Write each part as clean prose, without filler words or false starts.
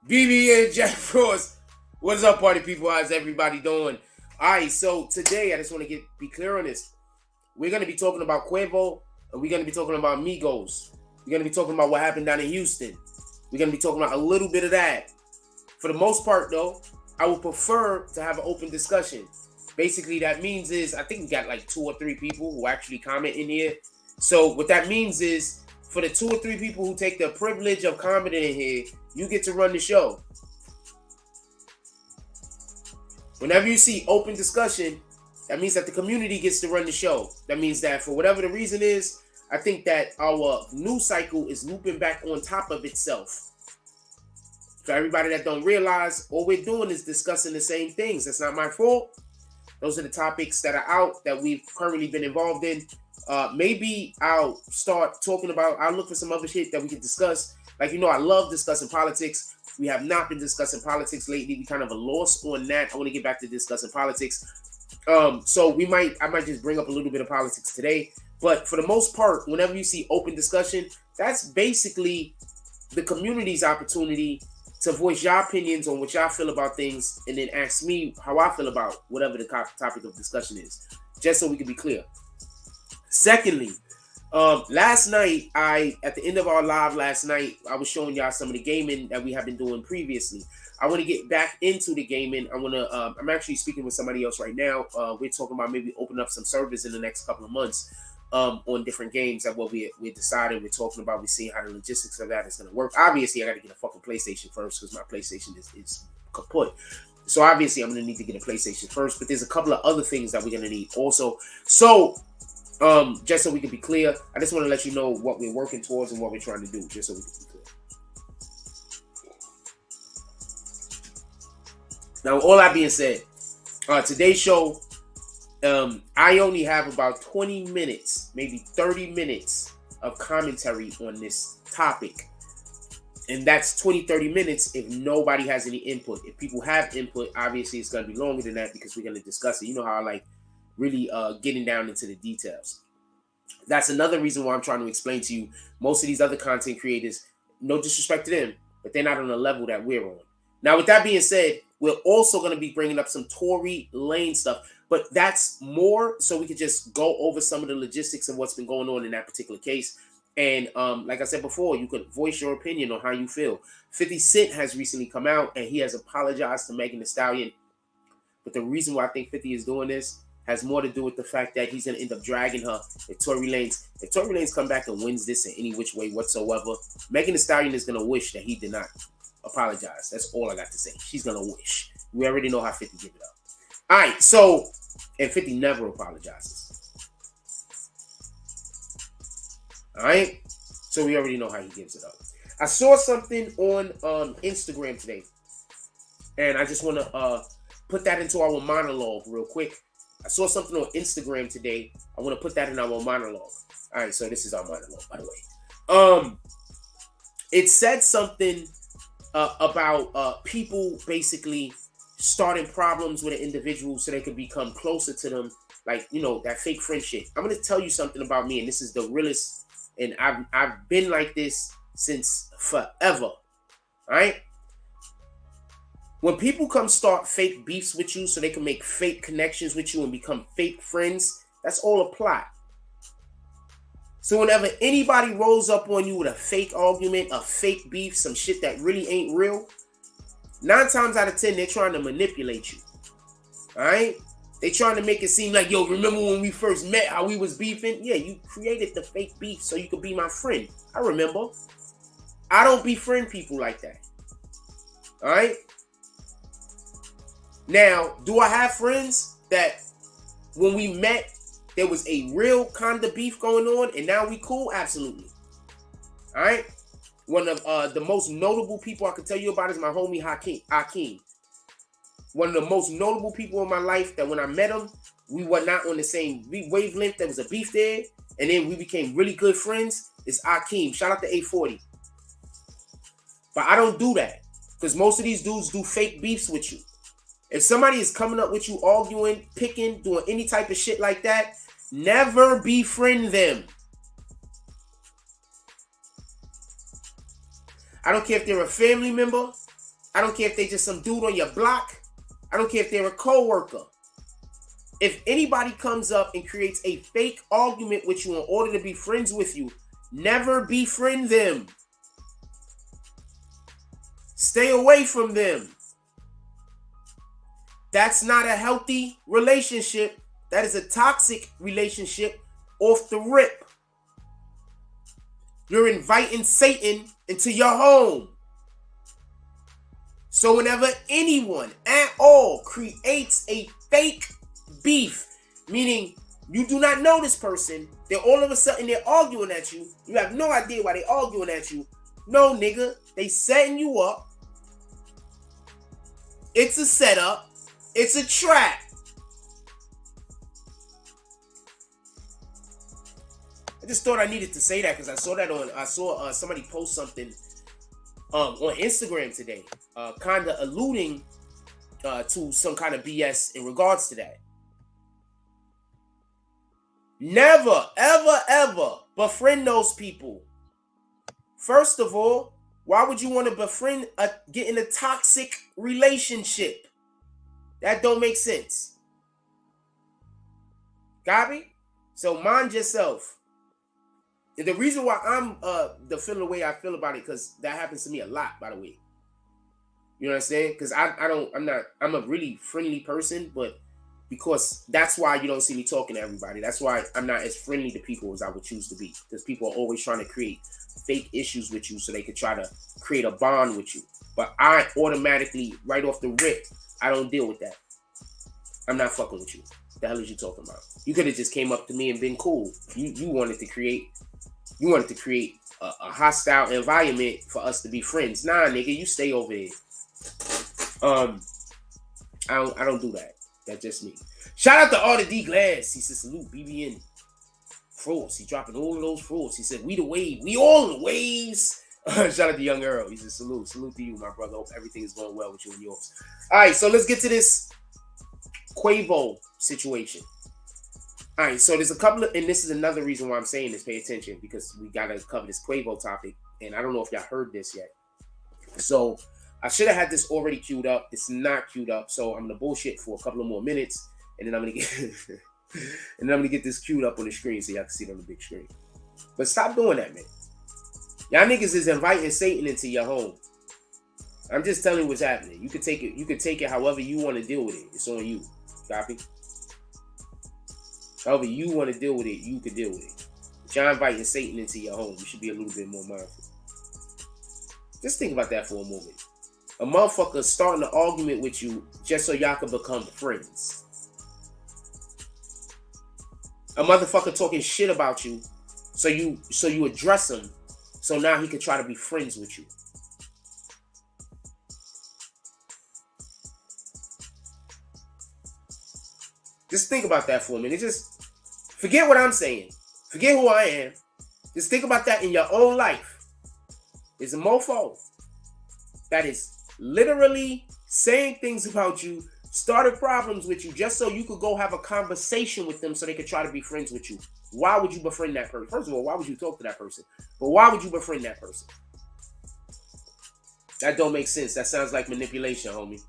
BB and Jack Frost. What's up, party people? How's everybody doing? Alright, so today I just want to be clear on this. We're going to be talking about Quavo, and we're going to be talking about Migos. We're going to be talking about what happened down in Houston. We're going to be talking about a little bit of that. For the most part, though, I would prefer to have an open discussion. Basically, that means is, I think we got like 2 or 3 people who actually comment in here. So what that means is, for the 2 or 3 people who take the privilege of commenting in here, you get to run the show. Whenever you see open discussion, that means that the community gets to run the show. That means that for whatever the reason is, I think that our news cycle is looping back on top of itself. For everybody that don't realize, all we're doing is discussing the same things. That's not my fault. Those are the topics that are out that we've currently been involved in. Maybe I'll start talking about, I'll look for some other shit that we can discuss. Like, you know, I love discussing politics. We have not been discussing politics lately. We kind of are lost on that. I want to get back to discussing politics. So I might just bring up a little bit of politics today. But for the most part, whenever you see open discussion, that's basically the community's opportunity to voice your opinions on what y'all feel about things, and then ask me how I feel about whatever the topic of discussion is, just so we can be clear. Secondly, last night, at the end of our live last night, I was showing y'all some of the gaming that we have been doing previously. I want to get back into the gaming. I'm actually speaking with somebody else right now. We're talking about maybe opening up some servers in the next couple of months on different games that what we're deciding. We're talking about, we're seeing how the logistics of that is going to work. Obviously, I got to get a fucking PlayStation first because my PlayStation is kaput. So obviously, I'm going to need to get a PlayStation first. But there's a couple of other things that we're going to need also. So just so we can be clear, I just want to let you know what we're working towards and what we're trying to do, just so we can be clear. Now, all that being said, today's show, I only have about 20 minutes, maybe 30 minutes of commentary on this topic. And that's 20, 30 minutes if nobody has any input. If people have input, obviously it's going to be longer than that because we're going to discuss it. You know how I like really getting down into the details. That's another reason why I'm trying to explain to you, most of these other content creators, no disrespect to them, but they're not on the level that we're on. Now, with that being said, we're also going to be bringing up some Tory Lane stuff, but that's more so we could just go over some of the logistics of what's been going on in that particular case. And like I said before, you could voice your opinion on how you feel. 50 Cent has recently come out and he has apologized to Megan Thee Stallion. But the reason why I think 50 is doing this has more to do with the fact that he's going to end up dragging her. If Tory Lanez come back and wins this in any which way whatsoever, Megan Thee Stallion is going to wish that he did not apologize. That's all I got to say. She's going to wish. We already know how 50 give it up. All right, so, and 50 never apologizes. All right, so we already know how he gives it up. I saw something on Instagram today, and I just want to put that into our monologue real quick. I saw something on Instagram today. I want to put that in our monologue. All right, so this is our monologue, by the way. It said something about people basically starting problems with an individual so they can become closer to them, like, you know, that fake friend shit. I'm going to tell you something about me, and this is the realest, and I've been like this since forever. All right? When people come start fake beefs with you so they can make fake connections with you and become fake friends, that's all a plot. So whenever anybody rolls up on you with a fake argument, a fake beef, some shit that really ain't real, 9 times out of 10, they're trying to manipulate you. All right? They trying to make it seem like, yo, remember when we first met, how we was beefing? Yeah, you created the fake beef so you could be my friend. I remember. I don't befriend people like that. All right? Now, do I have friends that when we met, there was a real kind of beef going on and now we cool? Absolutely. All right? One of the most notable people I can tell you about is my homie Hakeem. One of the most notable people in my life that when I met him, we were not on the same wavelength. There was a beef there. And then we became really good friends. Is Hakeem. Shout out to A40. But I don't do that. Because most of these dudes do fake beefs with you. If somebody is coming up with you, arguing, picking, doing any type of shit like that, never befriend them. I don't care if they're a family member. I don't care if they just some dude on your block. I don't care if they're a co-worker. If anybody comes up and creates a fake argument with you in order to be friends with you, never befriend them. Stay away from them. That's not a healthy relationship. That is a toxic relationship off the rip. You're inviting Satan into your home. So whenever anyone at all creates a fake beef, meaning you do not know this person, then all of a sudden they're arguing at you. You have no idea why they're arguing at you. No, nigga, they setting you up. It's a setup. It's a trap. I just thought I needed to say that because I saw somebody post something on Instagram today, kind of alluding to some kind of BS in regards to that. Never, ever, ever befriend those people. First of all, why would you want to befriend get in a toxic relationship? That don't make sense. Got me? So mind yourself. And the reason why I'm feeling the way I feel about it, because that happens to me a lot, by the way. You know what I'm saying? Because I'm a really friendly person, but because that's why you don't see me talking to everybody. That's why I'm not as friendly to people as I would choose to be. Because people are always trying to create fake issues with you so they could try to create a bond with you. But I automatically, right off the rip, I don't deal with that. I'm not fucking with you. What the hell is you talking about? You could have just came up to me and been cool. You wanted to create a hostile environment for us to be friends. Nah, nigga, you stay over here. I don't do that. That's just me. Shout out to Arthur D. Glass. He said, salute BBN frauds. He dropping all of those frauds. He said, we the wave. We all the waves. Shout out to Young Earl. He said, salute. Salute to you, my brother. Hope everything is going well with you and yours. All right, so let's get to this Quavo situation. All right, so there's a couple of, and this is another reason why I'm saying this, pay attention, because we got to cover this Quavo topic, and I don't know if y'all heard this yet. So I should have had this already queued up. It's not queued up, so I'm going to bullshit for a couple of more minutes, and then I'm going to get this queued up on the screen so y'all can see it on the big screen. But stop doing that, man. Y'all niggas is inviting Satan into your home. I'm just telling you what's happening. You could take it however you want to deal with it. It's on you. Copy? However you want to deal with it, you can deal with it. But y'all inviting Satan into your home. You should be a little bit more mindful. Just think about that for a moment. A motherfucker starting an argument with you just so y'all can become friends. A motherfucker talking shit about you so you address him so now he can try to be friends with you. Just think about that for a minute. Just forget what I'm saying. Forget who I am. Just think about that in your own life. There's a mofo that is literally saying things about you, started problems with you just so you could go have a conversation with them so they could try to be friends with you. Why would you befriend that person? First of all, why would you talk to that person? But why would you befriend that person? That don't make sense. That sounds like manipulation, homie.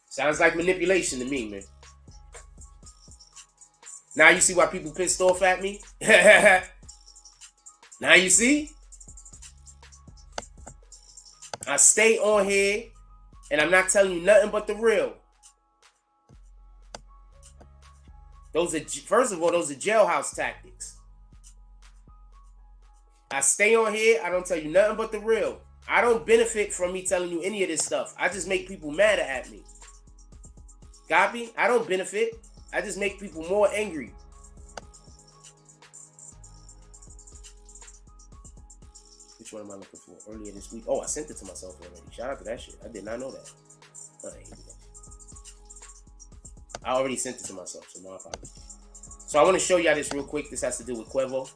Sounds like manipulation to me, man. Now you see why people pissed off at me? Now you see? I stay on here and I'm not telling you nothing but the real. First of all, those are jailhouse tactics. I stay on here, I don't tell you nothing but the real. I don't benefit from me telling you any of this stuff. I just make people mad at me. Copy? I don't benefit. I just make people more angry. Which one am I looking for? Earlier this week. Oh, I sent it to myself already. Shout out to that shit. I did not know that. All right, here we go. I already sent it to myself, so my apologies. So I want to show y'all this real quick. This has to do with Quavo.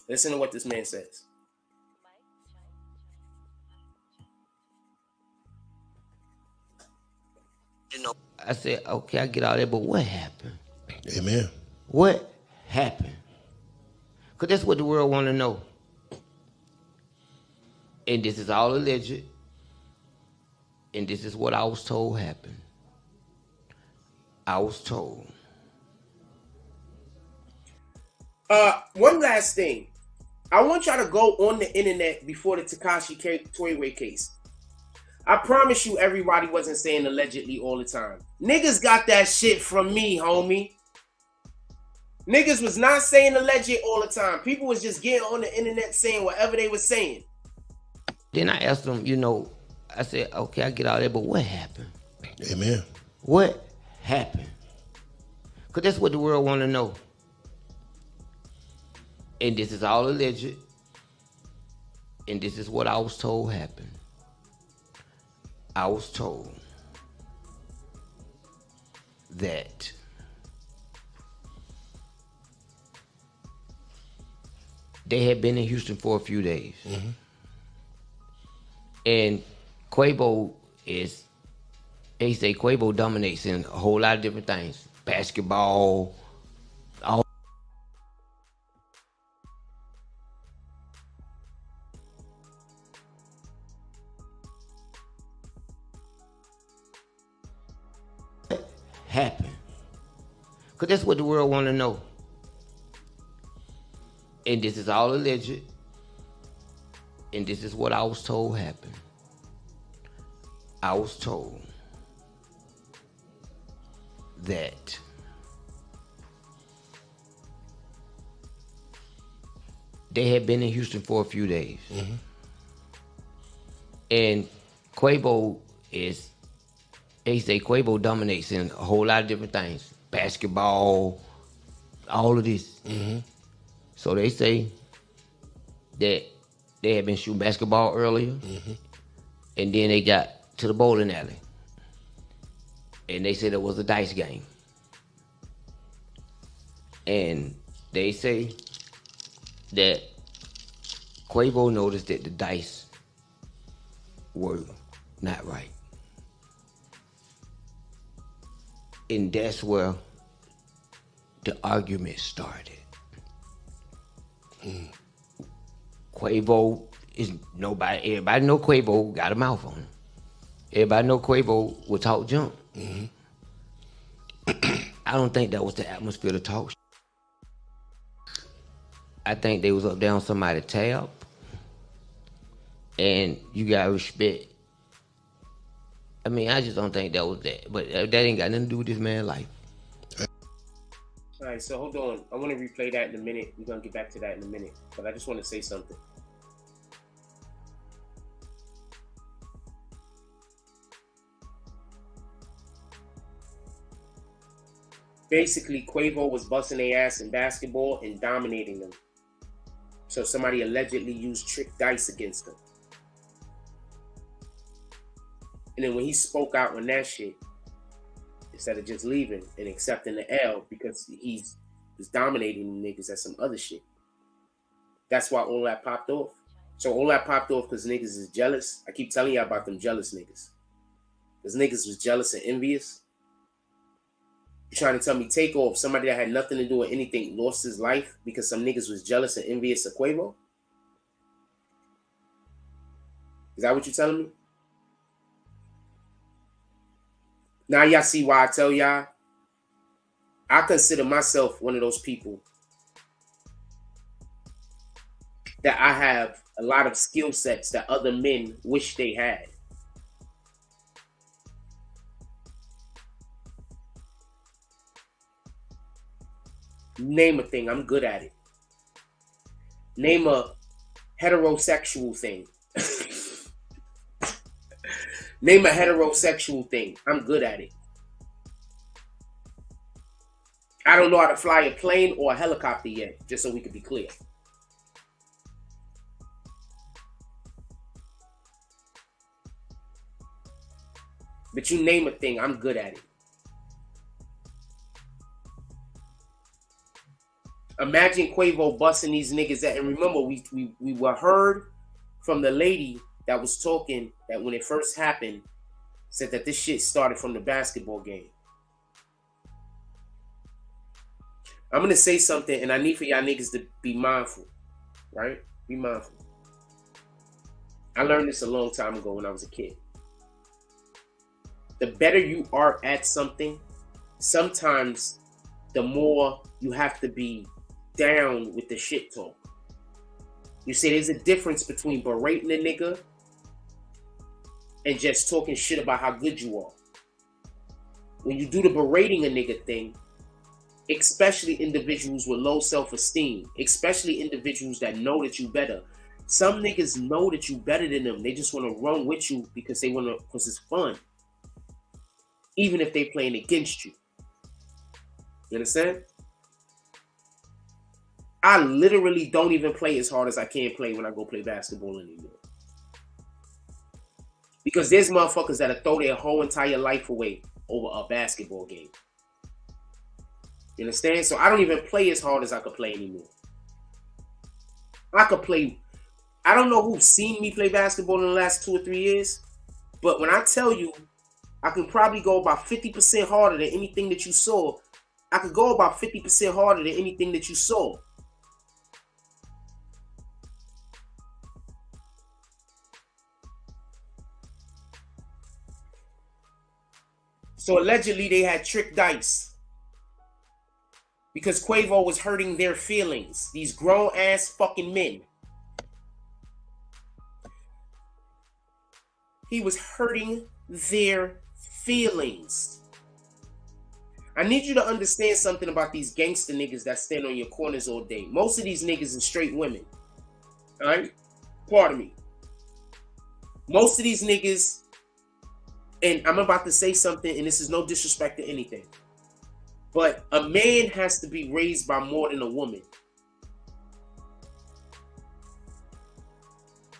Listen to what this man says. You know, I said, okay, I get all that, but what happened? Amen. What happened? Because that's what the world want to know. And this is all alleged. And this is what I was told happened. I was told. One last thing. I want y'all to go on the internet before the Tekashi Toywe case. I promise you everybody wasn't saying allegedly all the time. Niggas got that shit from me, homie. Niggas was not saying alleged all the time. People was just getting on the internet saying whatever they was saying. Then I asked them, I said, okay, I get all that, but what happened? Amen. What happened? Because that's what the world want to know. And this is all alleged. And this is what I was told happened. I was told that they had been in Houston for a few days. Mm-hmm. And Quavo they say Quavo dominates in a whole lot of different things. Basketball, all happened. Because that's what the world want to know. And this is all alleged. And this is what I was told happened. I was told that they had been in Houston for a few days. Mm-hmm. And Quavo they say Quavo dominates in a whole lot of different things. Basketball, all of this. Mm-hmm. So they say that they had been shooting basketball earlier. Mm-hmm. And then they got to the bowling alley. And they said it was a dice game. And they say that Quavo noticed that the dice were not right. And that's where the argument started. Quavo is everybody know Quavo got a mouth on him. Everybody know Quavo would talk junk. Mm-hmm. I don't think that was the atmosphere to talk. I think they was up there on somebody's tab. And you gotta respect. I mean, I just don't think that was that. But that ain't got nothing to do with this man's life. All right, so hold on. I want to replay that in a minute. We're going to get back to that in a minute. But I just want to say something. Basically, Quavo was busting their ass in basketball and dominating them. So somebody allegedly used trick dice against them. And then when he spoke out on that shit, instead of just leaving and accepting the L because he was dominating the niggas at some other shit. That's why all that popped off. So all that popped off because niggas is jealous. I keep telling y'all about them jealous niggas. Because niggas was jealous and envious. You're trying to tell me Takeoff, somebody that had nothing to do with anything, lost his life because some niggas was jealous and envious of Quavo? Is that what you're telling me? Now y'all see why I tell y'all. I consider myself one of those people that I have a lot of skill sets that other men wish they had. Name a thing, I'm good at it. Name a heterosexual thing. Name a heterosexual thing. I'm good at it. I don't know how to fly a plane or a helicopter yet, just so we can be clear. But you name a thing, I'm good at it. Imagine Quavo busting these niggas at, and remember, we were heard from the lady that was talking that when it first happened, said that this shit started from the basketball game. I'm gonna say something, and I need for y'all niggas to be mindful, right? Be mindful. I learned this a long time ago when I was a kid. The better you are at something, sometimes the more you have to be down with the shit talk. You see, there's a difference between berating a nigga and just talking shit about how good you are. When you do the berating a nigga thing, especially individuals with low self-esteem, especially individuals that know that you better. Some niggas know that you better than them. They just want to run with you because it's fun. Even if they playing against you. You understand? I literally don't even play as hard as I can play when I go play basketball anymore. Because there's motherfuckers that'll throw their whole entire life away over a basketball game. You understand? So I don't even play as hard as I could play anymore. I don't know who's seen me play basketball in the last 2 or 3 years, but when I tell you, I can probably go about 50% harder than anything that you saw. I could go about 50% harder than anything that you saw. So allegedly they had tricked dice because Quavo was hurting their feelings. These grown ass fucking men. He was hurting their feelings. I need you to understand something about these gangster niggas that stand on your corners all day. Most of these niggas are straight women. All right? Pardon me. Most of these niggas, and I'm about to say something, and this is no disrespect to anything, but a man has to be raised by more than a woman.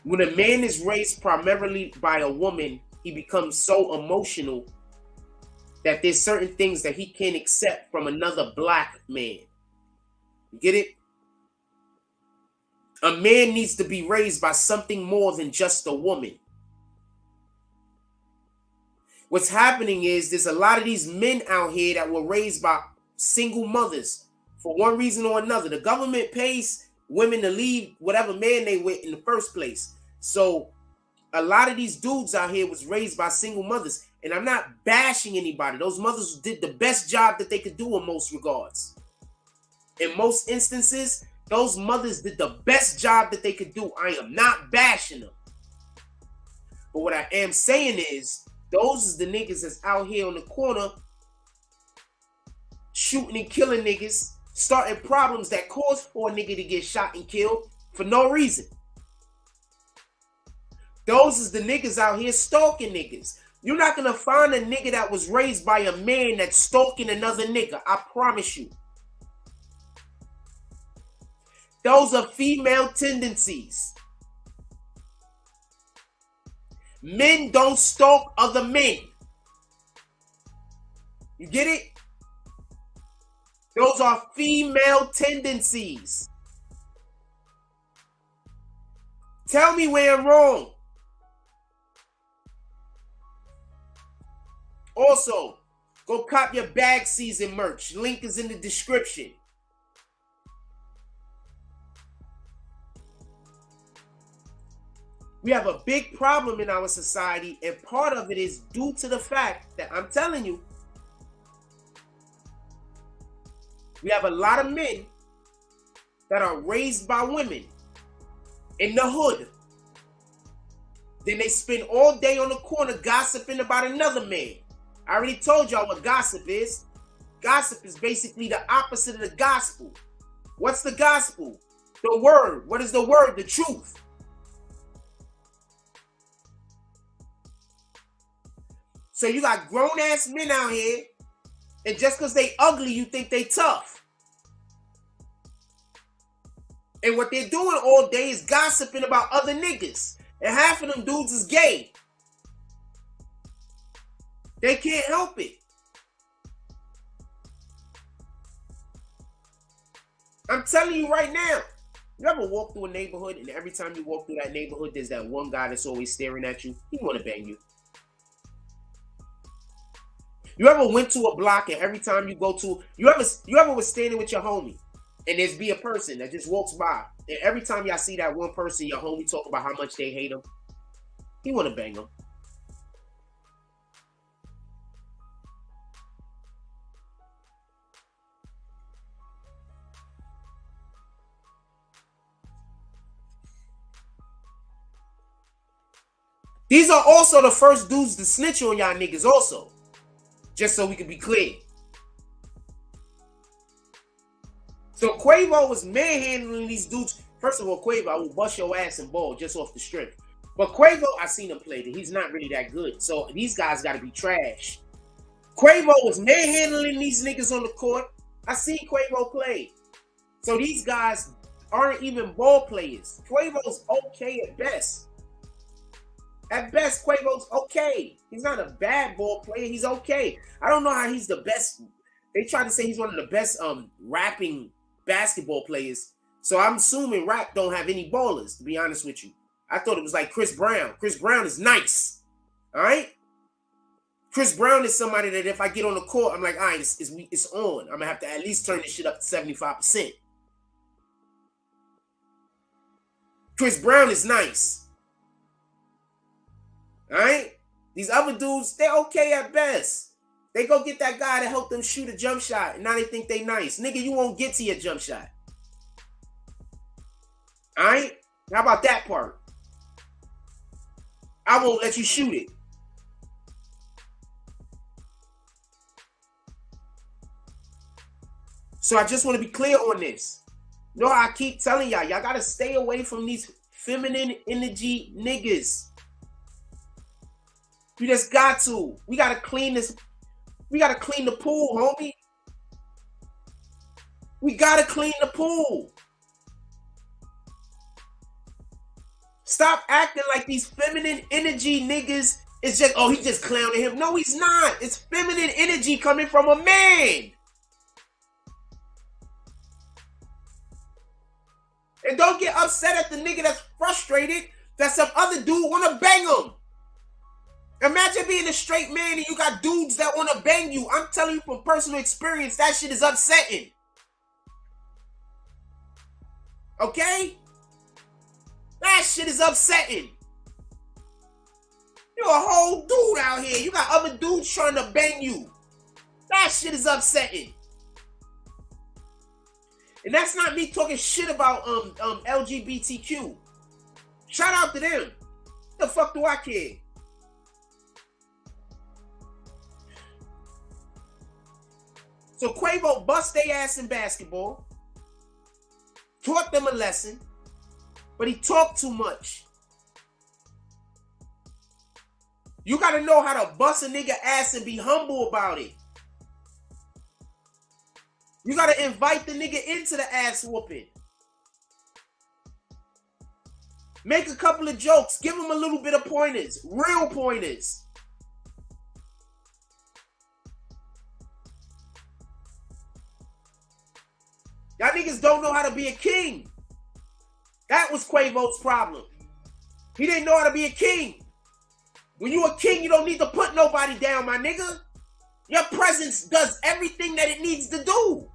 When a man is raised primarily by a woman, he becomes so emotional that there's certain things that he can't accept from another black man. You get it? A man needs to be raised by something more than just a woman. What's happening is there's a lot of these men out here that were raised by single mothers for one reason or another. The government pays women to leave whatever man they with in the first place. So a lot of these dudes out here was raised by single mothers. And I'm not bashing anybody. Those mothers did the best job that they could do in most regards. In most instances, those mothers did the best job that they could do. I am not bashing them. But what I am saying is, those is the niggas that's out here on the corner shooting and killing niggas, starting problems that cause for a nigga to get shot and killed for no reason. Those is the niggas out here stalking niggas. You're not gonna find a nigga that was raised by a man that's stalking another nigga. I promise you. Those are female tendencies. Men don't stalk other men. You get it? Those are female tendencies. Tell me where I'm wrong. Also, go cop your bag season merch. Link is in the description. We have a big problem in our society, and part of it is due to the fact that I'm telling you, we have a lot of men that are raised by women in the hood. Then they spend all day on the corner gossiping about another man. I already told y'all what gossip is. Gossip is basically the opposite of the gospel. What's the gospel? The word. What is the word? The truth. So you got grown-ass men out here, and just because they ugly, you think they tough. And what they're doing all day is gossiping about other niggas. And half of them dudes is gay. They can't help it. I'm telling you right now. You ever walk through a neighborhood, and every time you walk through that neighborhood, there's that one guy that's always staring at you? He want to bang you. You ever went to a block and every time you go to, you ever was standing with your homie and there's be a person that just walks by and every time y'all see that one person, your homie talk about how much they hate him, he want to bang him. These are also the first dudes to snitch on y'all niggas also. Just so we can be clear. So Quavo was manhandling these dudes. First of all, Quavo, I will bust your ass and ball just off the strip. But Quavo, I seen him play. He's not really that good. So these guys got to be trash. Quavo was manhandling these niggas on the court. I seen Quavo play. So these guys aren't even ball players. Quavo's okay at best. At best, Quavo's okay. He's not a bad ball player. He's okay. I don't know how he's the best. They try to say he's one of the best rapping basketball players. So I'm assuming rap don't have any ballers, to be honest with you. I thought it was like Chris Brown. Chris Brown is nice. All right? Chris Brown is somebody that if I get on the court, I'm like, all right, it's on. I'm going to have to at least turn this shit up to 75%. Chris Brown is nice. All right? These other dudes, they're okay at best. They go get that guy to help them shoot a jump shot, and now they think they nice. Nigga, you won't get to your jump shot. All right? How about that part? I won't let you shoot it. So I just want to be clear on this. You know, I keep telling y'all got to stay away from these feminine energy niggas. You just got to. We got to clean this. We got to clean the pool, homie. We got to clean the pool. Stop acting like these feminine energy niggas is just, oh, he just clowning him. No, he's not. It's feminine energy coming from a man. And don't get upset at the nigga that's frustrated that some other dude want to bang him. Imagine being a straight man and you got dudes that want to bang you. I'm telling you from personal experience, that shit is upsetting. Okay? That shit is upsetting. You're a whole dude out here. You got other dudes trying to bang you. That shit is upsetting. And that's not me talking shit about LGBTQ. Shout out to them. The fuck do I care? So Quavo bust their ass in basketball, taught them a lesson, but he talked too much. You got to know how to bust a nigga ass and be humble about it. You got to invite the nigga into the ass whooping. Make a couple of jokes. Give him a little bit of pointers. Real pointers. Y'all niggas don't know how to be a king. That was Quavo's problem. He didn't know how to be a king. When you a king, you don't need to put nobody down, my nigga. Your presence does everything that it needs to do.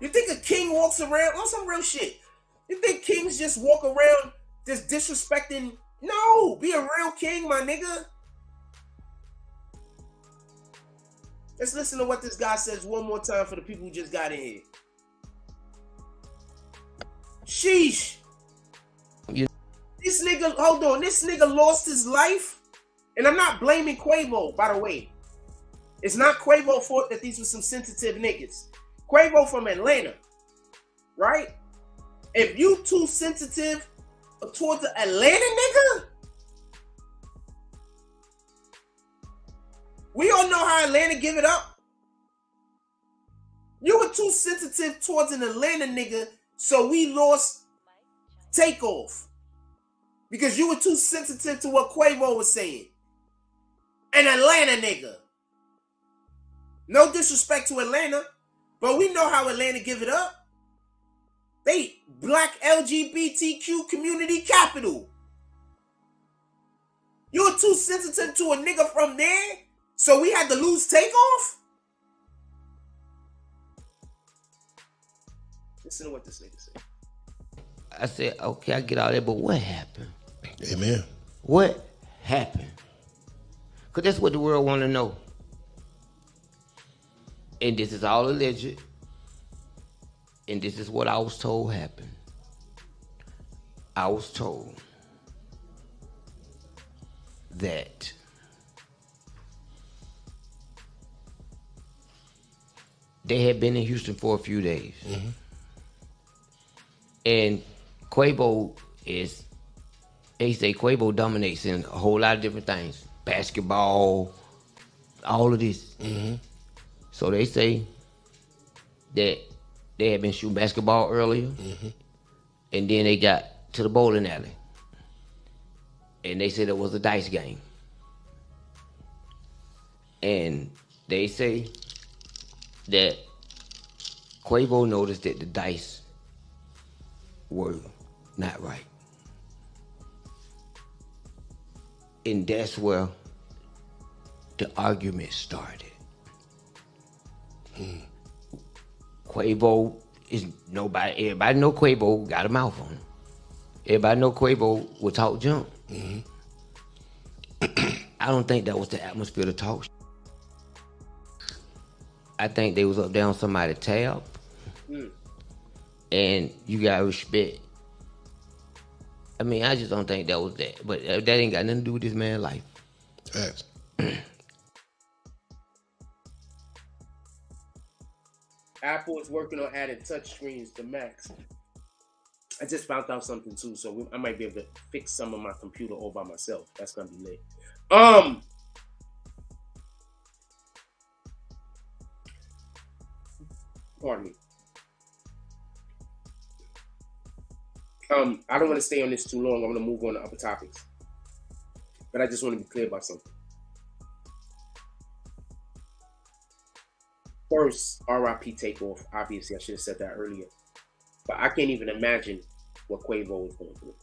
You think a king walks around on some real shit? You think kings just walk around just disrespecting? No, be a real king, my nigga. Let's listen to what this guy says one more time for the people who just got in here. Sheesh. This nigga, hold on, this nigga lost his life. And I'm not blaming Quavo, by the way. It's not Quavo's fault that these were some sensitive niggas. Quavo from Atlanta, right? If you too sensitive towards the Atlanta nigga, we all know how Atlanta give it up. You were too sensitive towards an Atlanta nigga, so we lost Takeoff. Because you were too sensitive to what Quavo was saying. An Atlanta nigga. No disrespect to Atlanta, but we know how Atlanta give it up. They black LGBTQ community capital. You're too sensitive to a nigga from there, so we had to lose takeoff? Listen to what this nigga said. I said, okay, I get all that, but what happened? Amen. What happened? Because that's what the world want to know. And this is all alleged. And this is what I was told happened. I was told that they had been in Houston for a few days. Mm-hmm. And Quavo they say Quavo dominates in a whole lot of different things. Basketball, all of this. Mm-hmm. So they say that they had been shooting basketball earlier, mm-hmm. and then they got to the bowling alley. And they said it was a dice game. And they say that Quavo noticed that the dice were not right. And that's where the argument started. Quavo is nobody. Everybody know Quavo got a mouth on him. Everybody know Quavo will talk junk. Mm-hmm. I don't think that was the atmosphere to talk. I think they was up there on somebody's tab. And you gotta respect. I mean, I just don't think that was that. But that ain't got nothing to do with this man's life. Facts. Apple is working on adding touchscreens to Macs. I just found out something too, so I might be able to fix some of my computer all by myself. That's gonna be lit. Pardon me. I don't want to stay on this too long. I'm gonna move on to other topics, but I just want to be clear about something. First, RIP Takeoff. Obviously, I should have said that earlier. But I can't even imagine what Quavo is going through.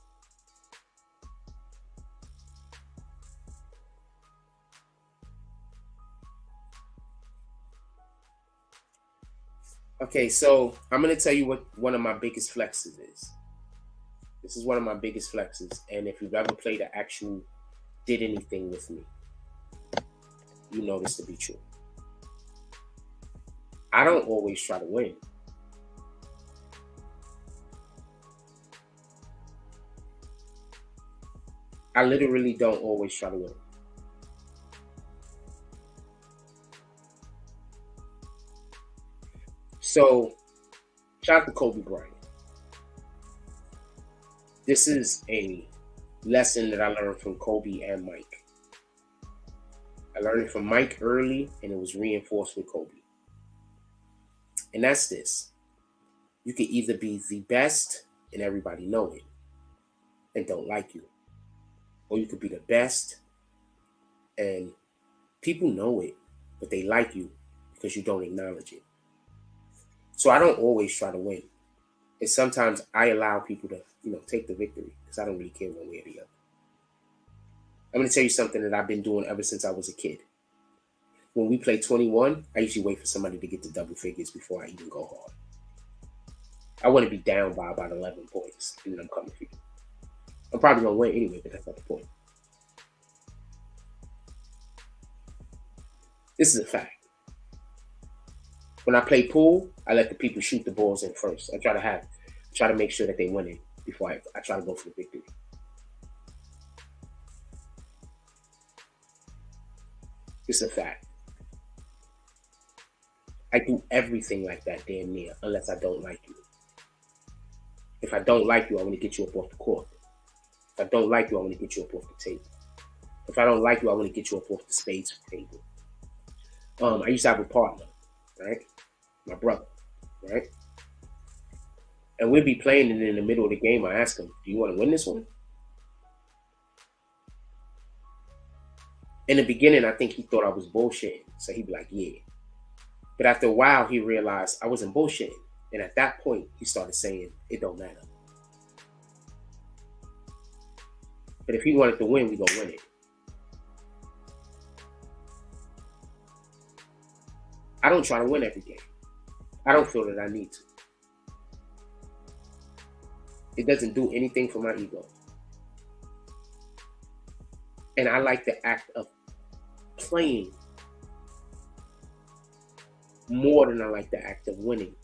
Okay, so I'm going to tell you what one of my biggest flexes is. This is one of my biggest flexes. And if you've ever played an actual Did Anything with me, you know this to be true. I don't always try to win. I literally don't always try to win. So, shout out to Kobe Bryant. This is a lesson that I learned from Kobe and Mike. I learned it from Mike early, and it was reinforced with Kobe. And that's this. You can either be the best and everybody know it and don't like you. Or you could be the best and people know it, but they like you because you don't acknowledge it. So I don't always try to win. And sometimes I allow people to, take the victory because I don't really care one way or the other. I'm going to tell you something that I've been doing ever since I was a kid. When we play 21, I usually wait for somebody to get to double figures before I even go hard. I want to be down by about 11 points, and then I'm coming for you. I'm probably going to win anyway, but that's not the point. This is a fact. When I play pool, I let the people shoot the balls in first. I try to make sure that they win it before I try to go for the victory. It's a fact. I do everything like that damn near, unless I don't like you. If I don't like you, I want to get you up off the court. If I don't like you, I want to get you up off the table. If I don't like you, I want to get you up off the spades table. I used to have a partner, right? My brother, right? And we'd be playing, and in the middle of the game, I ask him, do you want to win this one? In the beginning, I think he thought I was bullshitting. So he'd be like, yeah. But after a while, he realized I wasn't bullshitting. And at that point, he started saying, it don't matter. But if he wanted to win, we gonna win it. I don't try to win every game. I don't feel that I need to. It doesn't do anything for my ego. And I like the act of playing more than I like the act of winning.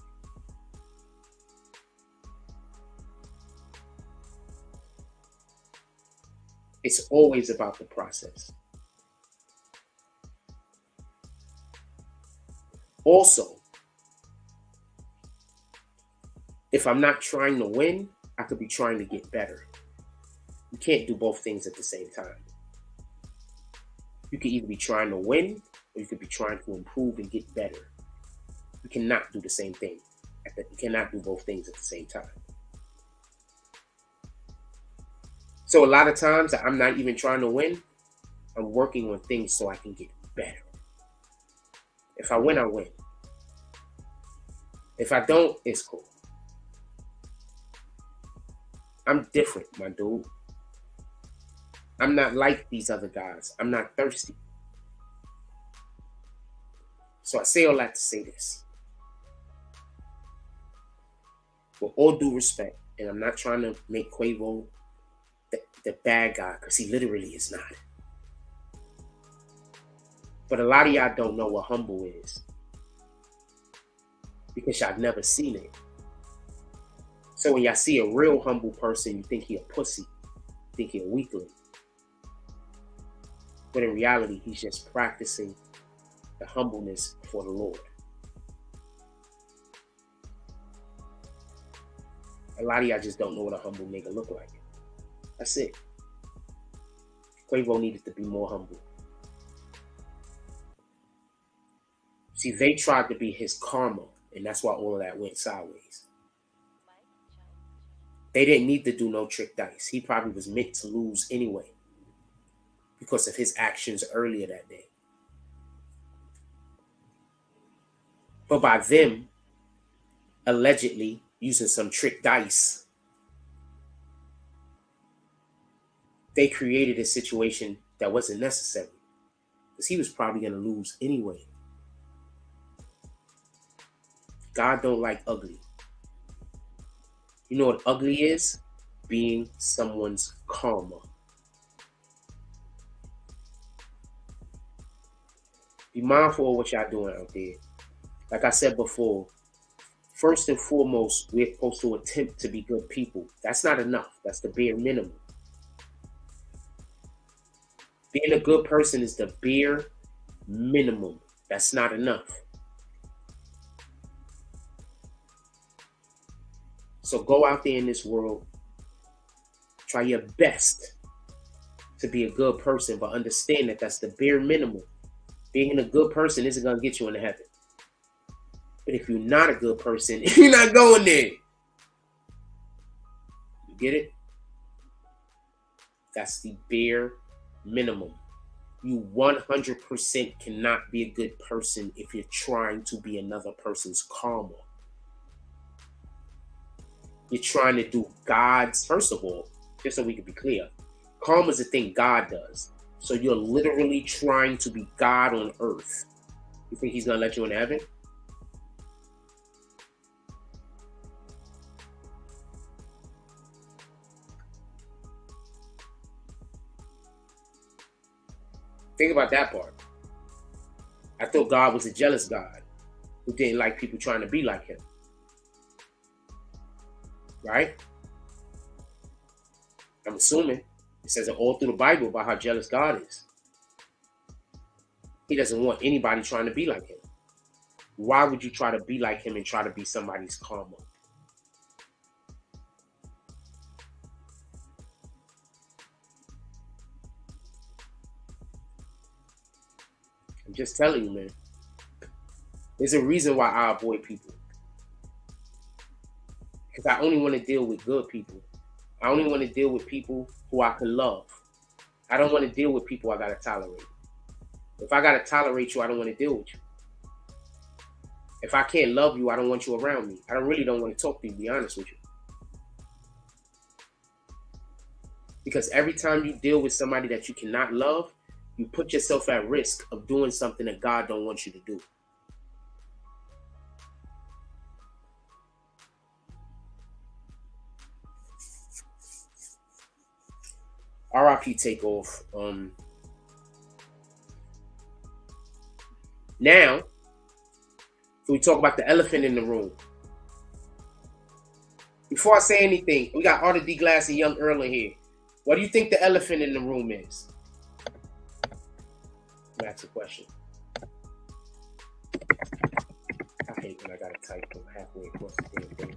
It's always about the process. Also, if I'm not trying to win, I could be trying to get better. You can't do both things at the same time. You could either be trying to win or you could be trying to improve and get better. You cannot do the same thing. You cannot do both things at the same time. So a lot of times I'm not even trying to win. I'm working on things so I can get better. If I win, I win. If I don't, it's cool. I'm different, my dude. I'm not like these other guys. I'm not thirsty. So I say all that to say this. With all due respect, and I'm not trying to make Quavo the bad guy, because he literally is not. But a lot of y'all don't know what humble is, because y'all never seen it. So when y'all see a real humble person, you think he a pussy, you think he a weakling. But in reality, he's just practicing the humbleness for the Lord. A lot of y'all just don't know what a humble nigga look like. That's it. Quavo needed to be more humble. See, they tried to be his karma, and that's why all of that went sideways. They didn't need to do no trick dice. He probably was meant to lose anyway because of his actions earlier that day. But by them allegedly using some trick dice, they created a situation that wasn't necessary because he was probably going to lose anyway. God don't like ugly. You know what ugly is? Being someone's karma. Be mindful of what y'all doing out there. Like I said before, first and foremost, we're supposed to attempt to be good people. That's not enough. That's the bare minimum. Being a good person is the bare minimum. That's not enough. So go out there in this world, try your best to be a good person, but understand that that's the bare minimum. Being a good person isn't going to get you into heaven. But if you're not a good person, you're not going there. You get it? That's the bare minimum. You 100% cannot be a good person if you're trying to be another person's karma. You're trying to do God's, first of all, just so we can be clear, karma is a thing God does. So you're literally trying to be God on earth. You think he's going to let you in heaven? Think about that part. I thought God was a jealous God who didn't like people trying to be like him. Right? I'm assuming it says it all through the Bible about how jealous God is. He doesn't want anybody trying to be like him. Why would you try to be like him and try to be somebody's karma? I'm just telling you, man. There's a reason why I avoid people. Because I only want to deal with good people. I only want to deal with people who I can love. I don't want to deal with people I got to tolerate. If I got to tolerate you, I don't want to deal with you. If I can't love you, I don't want you around me. I really don't want to talk to you, to be honest with you. Because every time you deal with somebody that you cannot love, you put yourself at risk of doing something that God don't want you to do. RIP Takeoff. Now, we talk about the elephant in the room. Before I say anything, we got Arthur D. Glass and Young Earl in here. What do you think the elephant in the room is? That's a question. I hate when I gotta type from halfway across the damn thing.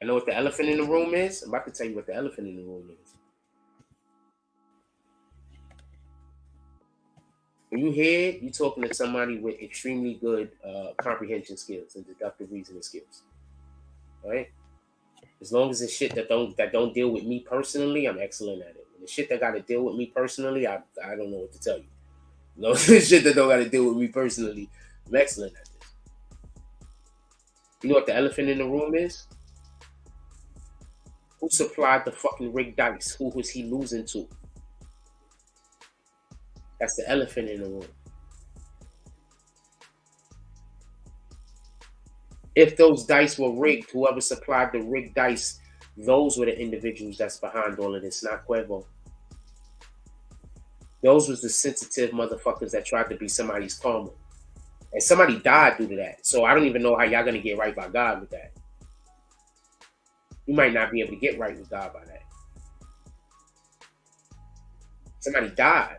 I know what the elephant in the room is. I'm about to tell you what the elephant in the room is. When you hear, you're talking to somebody with extremely good comprehension skills and deductive reasoning skills. All right? As long as it's shit that don't deal with me personally, I'm excellent at it. And the shit that got to deal with me personally, I don't know what to tell you. No, the shit that don't got to deal with me personally, I'm excellent at this. You know what the elephant in the room is? Who supplied the fucking rigged dice? Who was he losing to? That's the elephant in the room. If those dice were rigged, whoever supplied the rigged dice, those were the individuals that's behind all of this, not Quavo. Those was the sensitive motherfuckers that tried to be somebody's karma. And somebody died due to that. So I don't even know how y'all gonna get right by God with that. You might not be able to get right with God by that. Somebody died.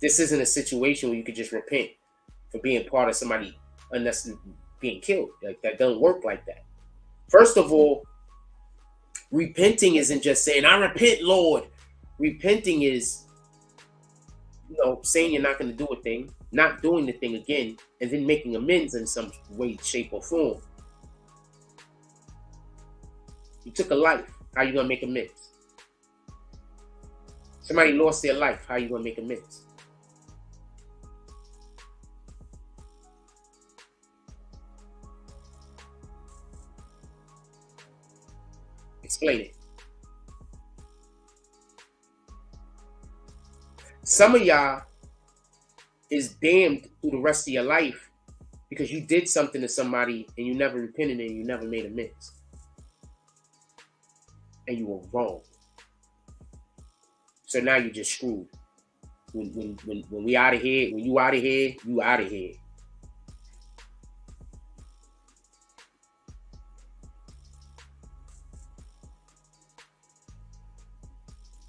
This isn't a situation where you could just repent for being part of somebody unnecessarily being killed. Like, that doesn't work like that. First of all, repenting isn't just saying, I repent, Lord. Repenting is, saying you're not going to do a thing, not doing the thing again, and then making amends in some way, shape, or form. You took a life. How you going to make amends? Somebody lost their life. How you going to make amends? Explain it. Some of y'all is damned through the rest of your life because you did something to somebody and you never repented and you never made amends. And you were wrong. So now you're just screwed. When we out of here, when you out of here, you out of here.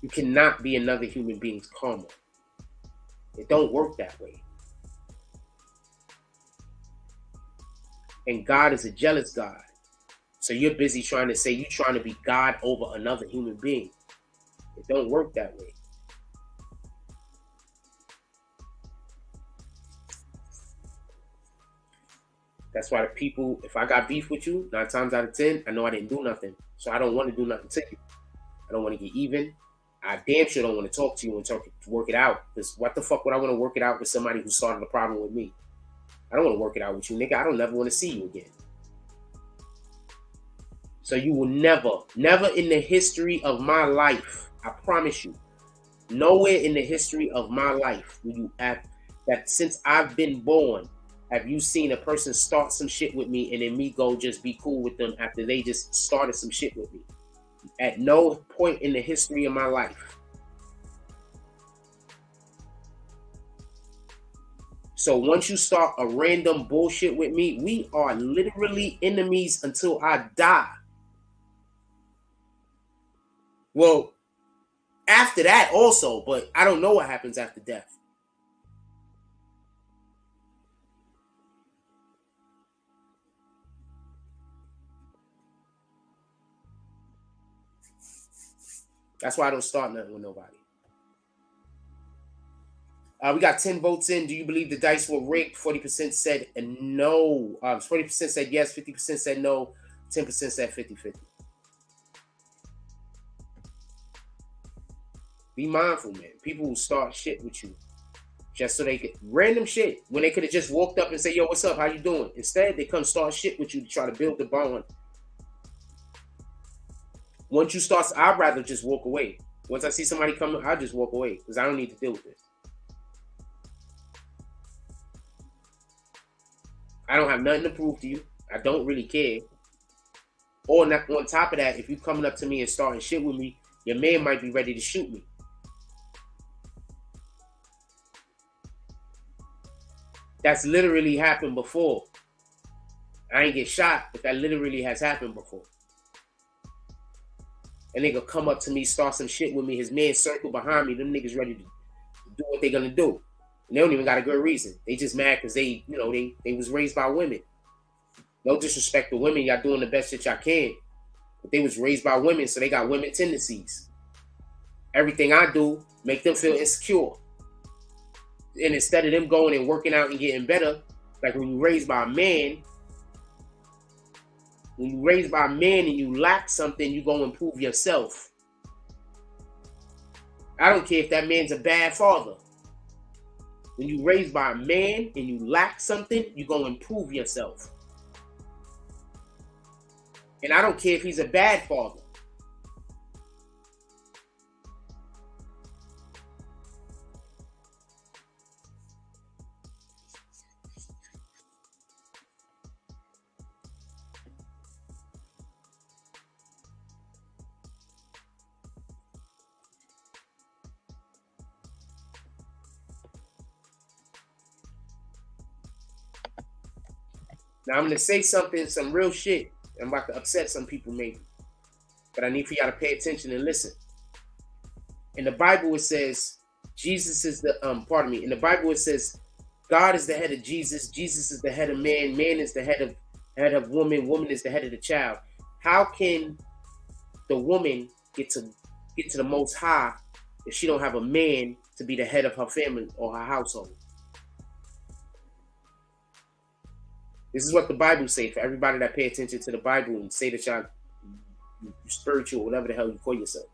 You cannot be another human being's karma. It don't work that way. And God is a jealous God. So you're busy trying to say you're trying to be God over another human being. It don't work that way. That's why the people, if I got beef with you, 9 times out of 10, I know I didn't do nothing. So I don't want to do nothing to you. I don't want to get even. I damn sure don't want to talk to you and work it out. Because what the fuck would I want to work it out with somebody who started the problem with me? I don't want to work it out with you, nigga. I don't never want to see you again. So you will never in the history of my life, I promise you, nowhere in the history of my life will you have that since I've been born, have you seen a person start some shit with me and then me go just be cool with them after they just started some shit with me? At no point in the history of my life. So once you start a random bullshit with me, we are literally enemies until I die. Well, after that also, but I don't know what happens after death. That's why I don't start nothing with nobody. We got 10 votes in. Do you believe the dice were rigged? 40% said no. 40% said yes. 50% said no. 10% said 50-50. Be mindful, man. People will start shit with you just so they could random shit when they could have just walked up and say, "Yo, what's up? How you doing?" Instead, they come start shit with you to try to build the bond. Once you start, I'd rather just walk away. Once I see somebody coming, I'll just walk away because I don't need to deal with this. I don't have nothing to prove to you. I don't really care. Or on top of that, if you coming up to me and starting shit with me, your man might be ready to shoot me. That's literally happened before. I ain't get shot, but that literally has happened before. A nigga come up to me, start some shit with me, his man circle behind me, them niggas ready to do what they gonna do. And they don't even got a good reason. They just mad because they was raised by women. No disrespect to women, y'all doing the best that y'all can. But they was raised by women, so they got women tendencies. Everything I do make them feel insecure. And instead of them going and working out and getting better, like when you raised by a man, and you lack something, you go improve yourself. I don't care if that man's a bad father. When you raised by a man and you lack something, you go improve yourself. And I don't care if he's a bad father. Now I'm going to say something, some real shit. I'm about to upset some people maybe. But I need for y'all to pay attention and listen. In the Bible it says, Jesus is the, in the Bible it says, God is the head of Jesus, Jesus is the head of man, man is the head of woman, woman is the head of the child. How can the woman get to the Most High if she don't have a man to be the head of her family or her household? This is what the Bible says for everybody that pay attention to the Bible and say that y'all spiritual or whatever the hell you call yourself.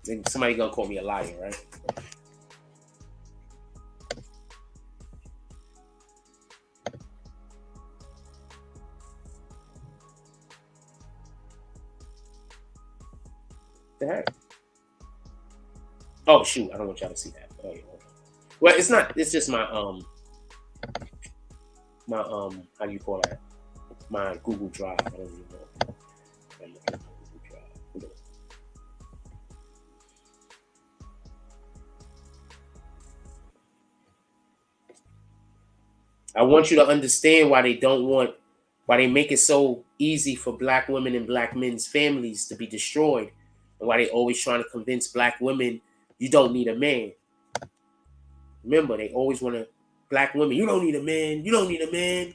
Then somebody gonna call me a liar, right? The heck? Oh shoot! I don't want y'all to see that. Oh, yeah. Well, it's not. It's just my how do you call that? My Google Drive. I don't even know. I'm looking at my Google Drive. I want you to understand why they make it so easy for black women and black men's families to be destroyed, and why they always trying to convince black women you don't need a man. Remember, they always want to, black women, you don't need a man, you don't need a man.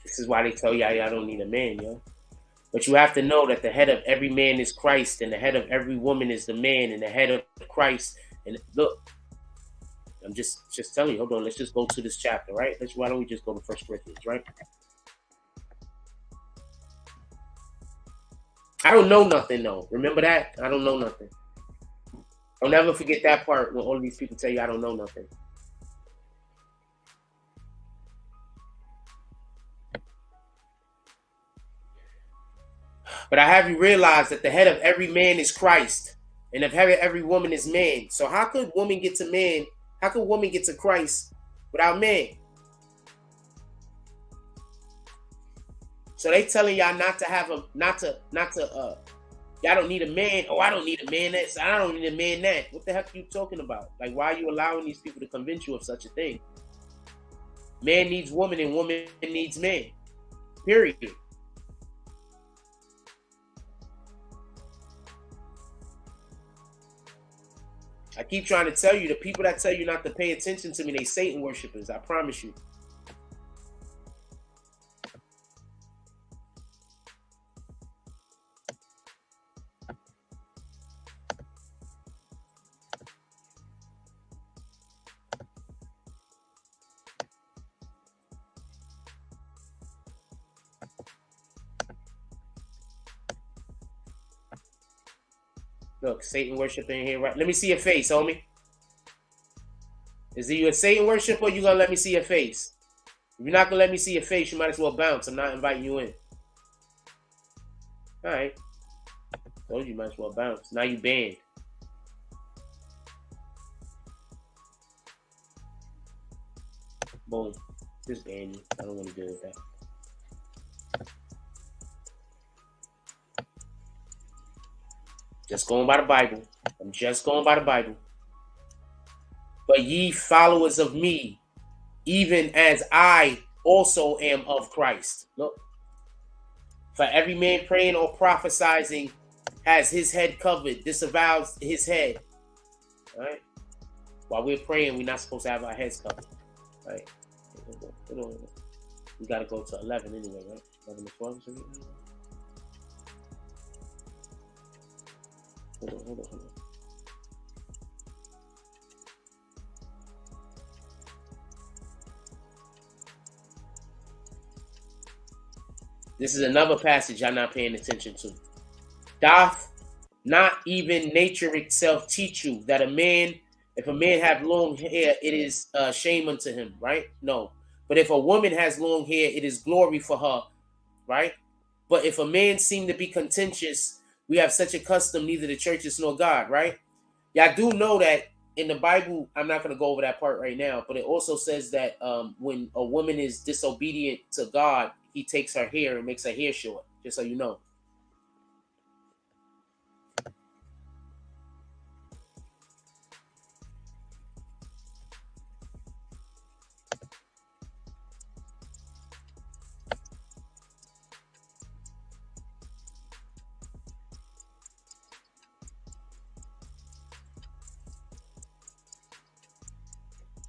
This is why they tell y'all don't need a man, yo. But you have to know that the head of every man is Christ, and the head of every woman is the man, and the head of Christ. And look, I'm just telling you. Hold on, let's just go to this chapter, right? Why don't we just go to 1 Corinthians, right? I don't know nothing, though. Remember that? I don't know nothing. I'll never forget that part when all of these people tell you I don't know nothing. But I have you realize that the head of every man is Christ, and the head of every woman is man. So how could woman get to man? How could woman get to Christ without men. So they telling y'all not to have a, y'all don't need a man. Oh, I don't need a man that. I don't need a man that. What the heck are you talking about? Like, why are you allowing these people to convince you of such a thing? Man needs woman and woman needs man. Period. I keep trying to tell you, the people that tell you not to pay attention to me, they Satan worshipers. I promise you. Look, Satan worshiper in here, right? Let me see your face, homie. Is it you a Satan worshiper or you gonna let me see your face? If you're not gonna let me see your face, you might as well bounce. I'm not inviting you in. Alright. Told you might as well bounce. Now you banned. Boom. Just ban you. I don't want to deal with that. Just going by the Bible. I'm just going by the Bible. But ye followers of me, even as I also am of Christ. Look. For every man praying or prophesying has his head covered, disavows his head. All right? While we're praying, we're not supposed to have our heads covered. All right? We got to go to 11 anyway, right? 11 to 12. Hold on. This is another passage I'm not paying attention to. Doth not even nature itself teach you that if a man have long hair, it is shame unto him, right? No. But if a woman has long hair, it is glory for her, right? But if a man seem to be contentious, we have such a custom, neither the churches nor God, right? Y'all do know that in the Bible, I'm not going to go over that part right now, but it also says that when a woman is disobedient to God, he takes her hair and makes her hair short, just so you know.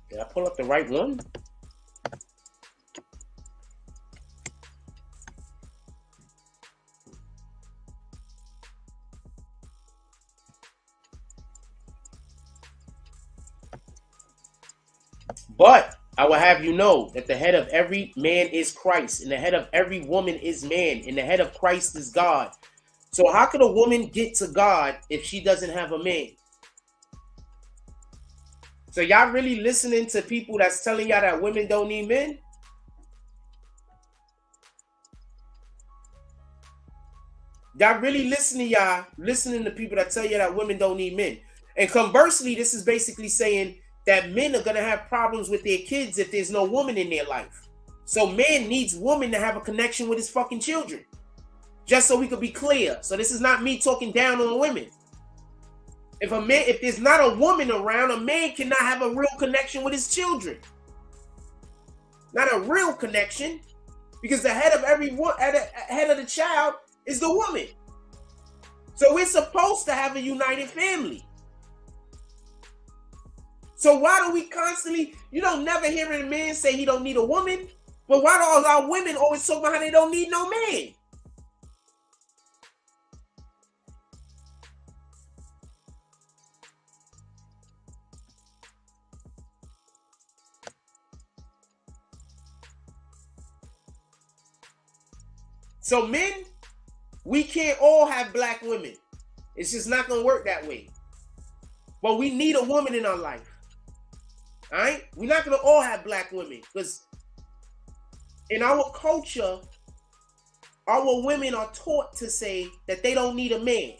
Did I pull up the right one? But I will have you know that the head of every man is Christ, and the head of every woman is man, and the head of Christ is God. So how could a woman get to God if she doesn't have a man? So y'all really listening to people that's telling y'all that women don't need men? Y'all really listening to people that tell you that women don't need men. And conversely, this is basically saying that men are going to have problems with their kids if there's no woman in their life. So man needs woman to have a connection with his fucking children. Just so we could be clear. So this is not me talking down on women. If there's not a woman around, a man cannot have a real connection with his children. Not a real connection, because the head of head of the child is the woman. So we're supposed to have a united family. So why do we constantly, you don't never hear a man say he don't need a woman, but why do all our women always talk about how they don't need no man? So men, we can't all have black women. It's just not going to work that way. But we need a woman in our life. All right? We're not going to all have black women, because in our culture, our women are taught to say that they don't need a man.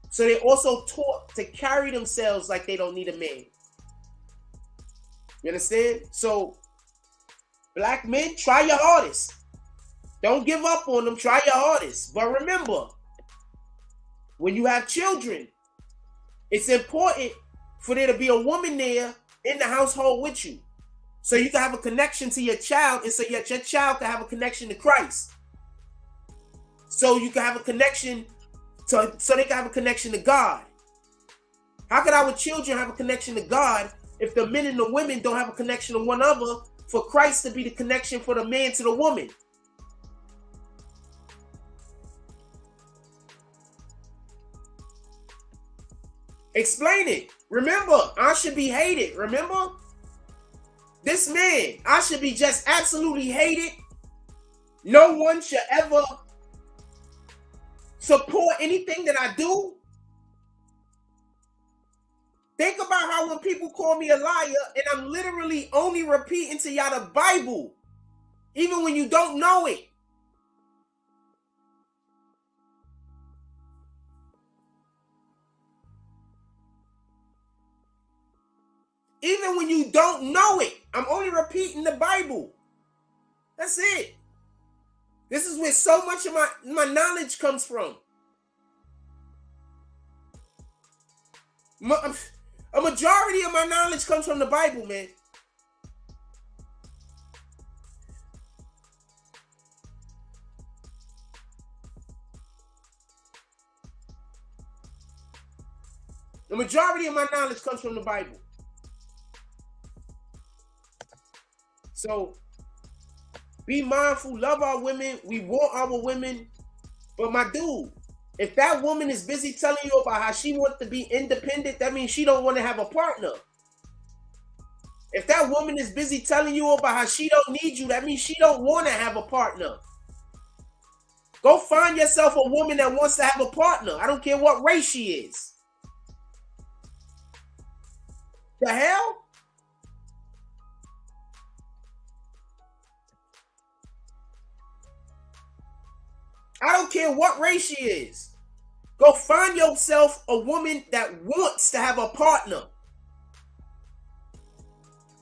So they're also taught to carry themselves like they don't need a man. You understand? So, black men, try your hardest. Don't give up on them. Try your hardest. But remember, when you have children, it's important for there to be a woman there in the household with you, so you can have a connection to your child, and so your child can have a connection to Christ. So you can have a connection so they can have a connection to God. How could our children have a connection to God if the men and the women don't have a connection to one another, for Christ to be the connection for the man to the woman? Explain it. Remember, I should be hated. Remember? This man, I should be just absolutely hated. No one should ever support anything that I do. Think about how when people call me a liar, and I'm literally only repeating to y'all the Bible, even when you don't know it. Even when you don't know it, I'm only repeating the Bible. That's it. This is where so much of my knowledge comes from. A majority of my knowledge comes from the Bible, man. The majority of my knowledge comes from the Bible. So be mindful, love our women. We want our women. But my dude, if that woman is busy telling you about how she wants to be independent, that means she don't want to have a partner. If that woman is busy telling you about how she don't need you, that means she don't want to have a partner. Go find yourself a woman that wants to have a partner. I don't care what race she is. The hell? I don't care what race she is. Go find yourself a woman that wants to have a partner.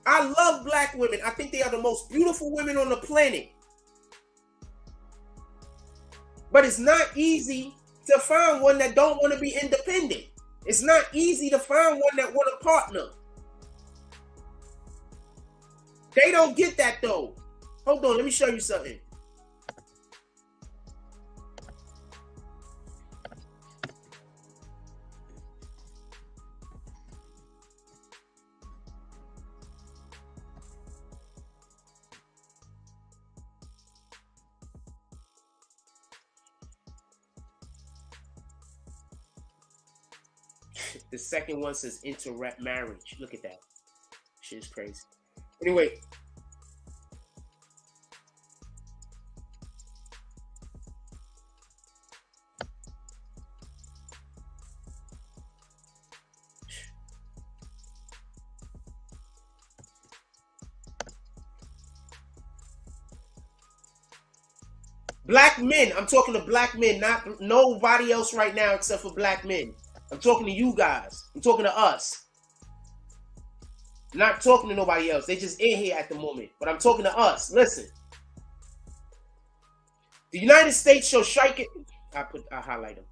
I love black women. I think they are the most beautiful women on the planet. But it's not easy to find one that don't want to be independent. It's not easy to find one that want a partner. They don't get that though. Hold on, let me show you something. The second one says intermarriage. Look at that. Shit is crazy. Anyway. Black men. I'm talking to black men, not nobody else right now except for black men. I'm talking to you guys. I'm talking to us. I'm not talking to nobody else. They just in here at the moment. But I'm talking to us. Listen. The United States shows shocking. I highlight them.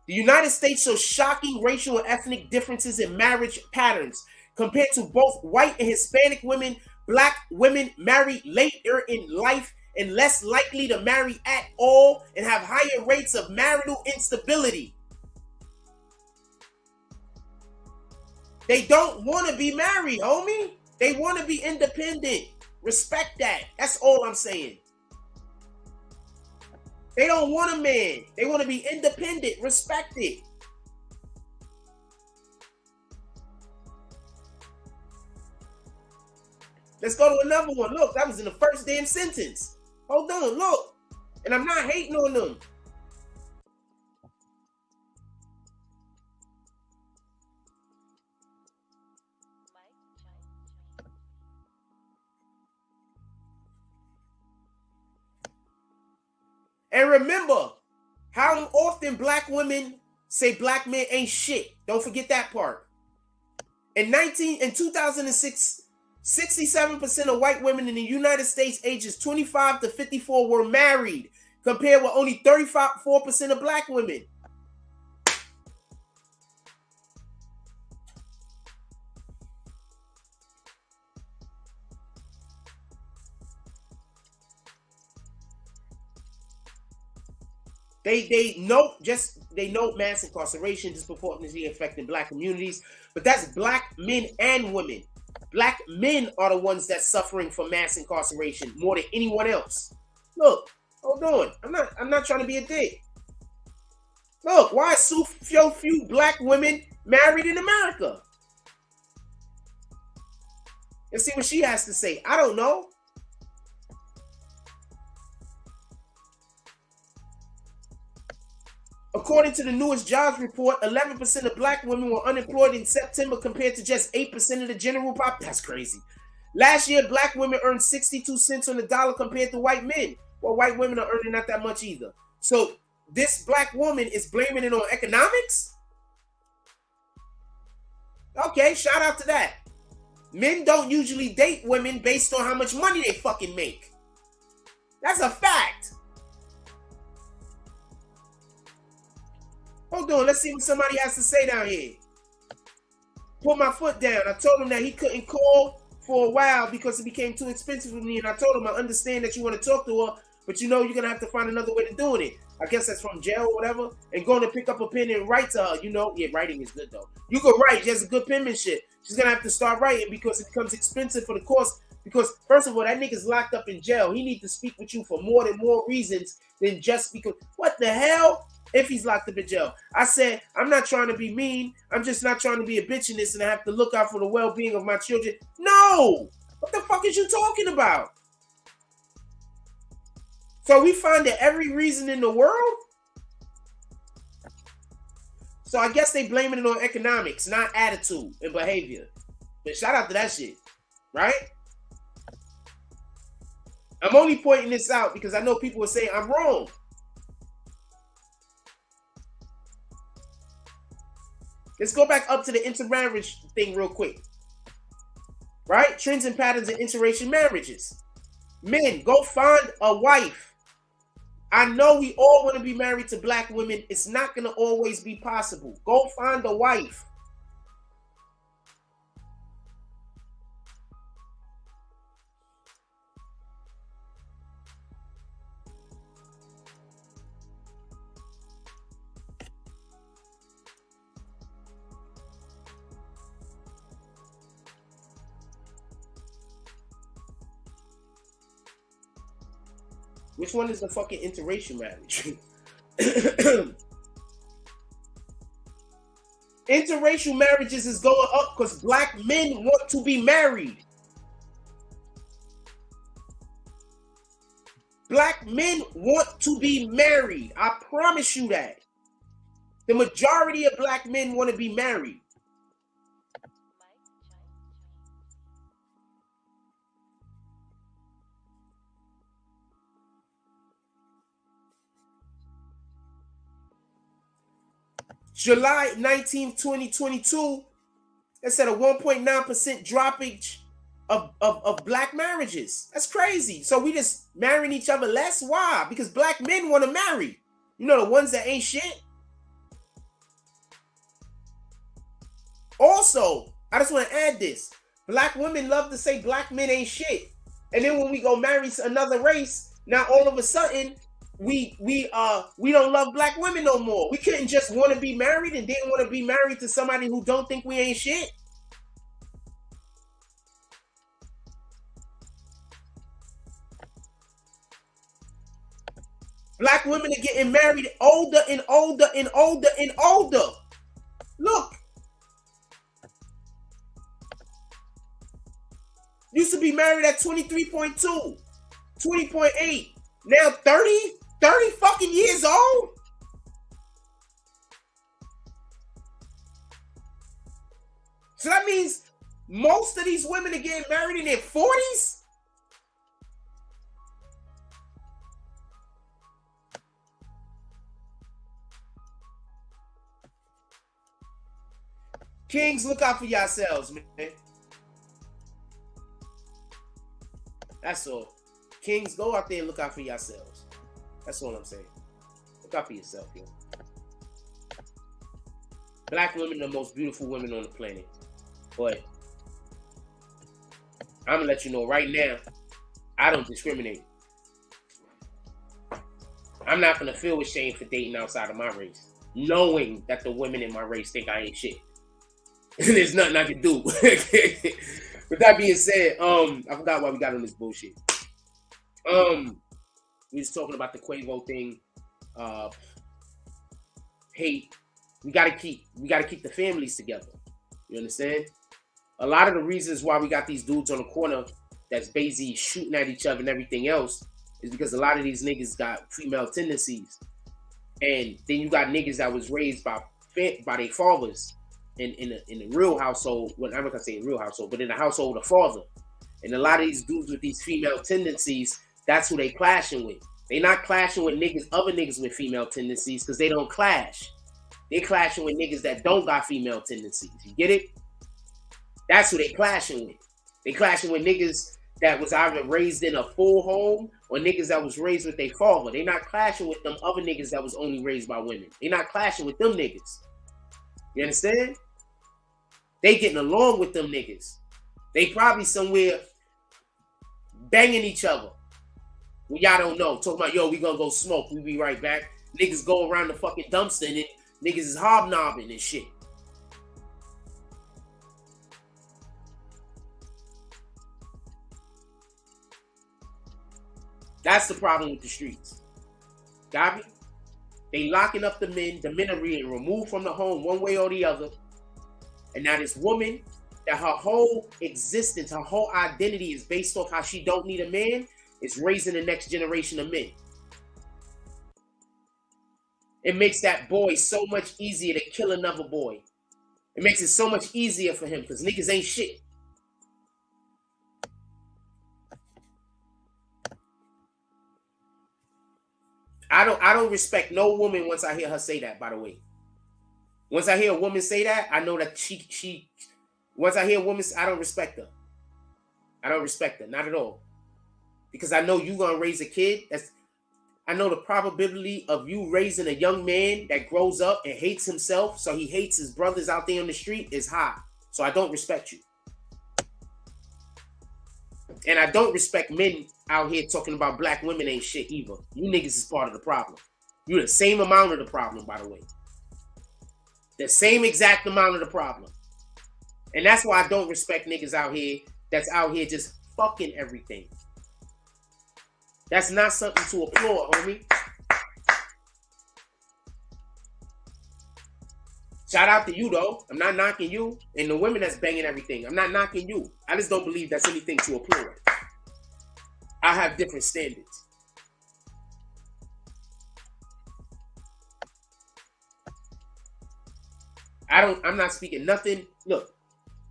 The United States shows shocking racial and ethnic differences in marriage patterns compared to both white and Hispanic women. Black women marry later in life and less likely to marry at all and have higher rates of marital instability. They don't want to be married, homie. They want to be independent. Respect that. That's all I'm saying. They don't want a man. They want to be independent. Respect it. Let's go to another one. Look, that was in the first damn sentence. Hold on, look. And I'm not hating on them. And remember how often black women say black men ain't shit. Don't forget that part. In 2006, 67% of white women in the United States ages 25 to 54 were married, compared with only 34% of black women. They note mass incarceration disproportionately affecting black communities, but that's black men and women. Black men are the ones that's suffering from mass incarceration more than anyone else. Look, hold on. I'm not trying to be a dick. Look, why are so few black women married in America? Let's see what she has to say. I don't know. According to the newest jobs report, 11% of black women were unemployed in September compared to just 8% of the general population. That's crazy. Last year, black women earned 62 cents on the dollar compared to white men. Well, white women are earning not that much either. So this black woman is blaming it on economics? Okay, shout out to that. Men don't usually date women based on how much money they fucking make. That's a fact. Hold on, let's see what somebody has to say down here. Put my foot down. I told him that he couldn't call for a while because it became too expensive for me. And I told him I understand that you want to talk to her, but you know you're going to have to find another way to doing it. I guess that's from jail or whatever. And going to pick up a pen and write to her. You know, yeah, writing is good though. You can write. She has a good penmanship. She's going to have to start writing because it becomes expensive for the course. Because first of all, that nigga's locked up in jail. He needs to speak with you for more reasons than just because. What the hell? If he's locked up in jail. I said, I'm not trying to be mean. I'm just not trying to be a bitch in this and I have to look out for the well-being of my children. No! What the fuck is you talking about? So we find that every reason in the world? So I guess they blaming it on economics, not attitude and behavior. But shout out to that shit, right? I'm only pointing this out because I know people will say I'm wrong. Let's go back up to the intermarriage thing real quick. Right? Trends and patterns in interracial marriages. Men, go find a wife. I know we all want to be married to black women. It's not going to always be possible. Go find a wife. Which one is the fucking interracial marriage? Interracial marriages is going up because black men want to be married. Black men want to be married. I promise you that. The majority of black men want to be married. July 19, 2022, it said a 1.9% droppage of black marriages. That's crazy. So we just marrying each other less? Why? Because black men want to marry. You know, the ones that ain't shit. Also, I just want to add this. Black women love to say black men ain't shit. And then when we go marry another race, now all of a sudden, we don't love black women no more. We couldn't just want to be married and didn't want to be married to somebody who don't think we ain't shit. Black women are getting married older and older and older and older. Look. Used to be married at 23.2, 20.8. Now 30 fucking years old? So that means most of these women are getting married in their 40s? Kings, look out for yourselves, man. That's all. Kings, go out there and look out for yourselves. That's all I'm saying. Look out for yourself, yo. Black women are the most beautiful women on the planet. But I'm gonna let you know right now, I don't discriminate. I'm not gonna feel ashamed for dating outside of my race, knowing that the women in my race think I ain't shit. There's nothing I can do. With that being said, I forgot why we got on this bullshit. We was talking about the Quavo thing. Hate. We gotta keep the families together. You understand? A lot of the reasons why we got these dudes on the corner that's basically shooting at each other and everything else is because a lot of these niggas got female tendencies. And then you got niggas that was raised by their fathers in a real household. Well, I'm not gonna say a real household, but in a household of father. And a lot of these dudes with these female tendencies, that's who they clashing with. They not clashing with other niggas with female tendencies because they don't clash. They clashing with niggas that don't got female tendencies. You get it? That's who they clashing with. They clashing with niggas that was either raised in a full home or niggas that was raised with their father. They not clashing with them other niggas that was only raised by women. They not clashing with them niggas. You understand? They getting along with them niggas. They probably somewhere banging each other. Well, y'all don't know. Talking about, yo, we gonna go smoke. We be right back. Niggas go around the fucking dumpster and niggas is hobnobbing and shit. That's the problem with the streets. Got me? They locking up the men. The men are being removed from the home one way or the other. And now this woman, that her whole existence, her whole identity is based off how she don't need a man, is raising the next generation of men. It makes that boy so much easier to kill another boy. It makes it so much easier for him because niggas ain't shit. I don't respect no woman once I hear her say that, by the way. Once I hear a woman say that, I know that once I hear a woman, I don't respect her. I don't respect her, not at all. Because I know you gonna raise a kid. I know the probability of you raising a young man that grows up and hates himself, so he hates his brothers out there on the street, is high. So I don't respect you. And I don't respect men out here talking about black women ain't shit either. You niggas is part of the problem. You're the same amount of the problem, by the way. The same exact amount of the problem. And that's why I don't respect niggas out here that's out here just fucking everything. That's not something to applaud, homie. Shout out to you, though. I'm not knocking you. And the women that's banging everything. I'm not knocking you. I just don't believe that's anything to applaud. I have different standards. I'm not speaking nothing. Look,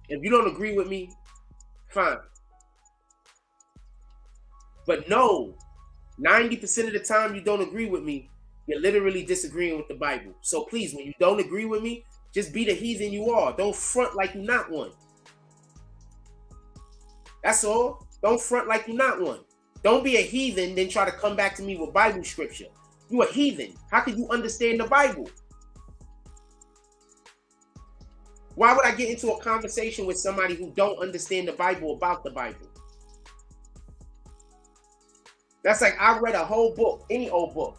if you don't agree with me, fine. But no, 90% of the time you don't agree with me, you're literally disagreeing with the Bible. So please, when you don't agree with me, just be the heathen you are. Don't front like you're not one. That's all. Don't front like you're not one. Don't be a heathen, then try to come back to me with Bible scripture. You a heathen. How can you understand the Bible? Why would I get into a conversation with somebody who don't understand the Bible about the Bible? That's like I read a whole book, any old book.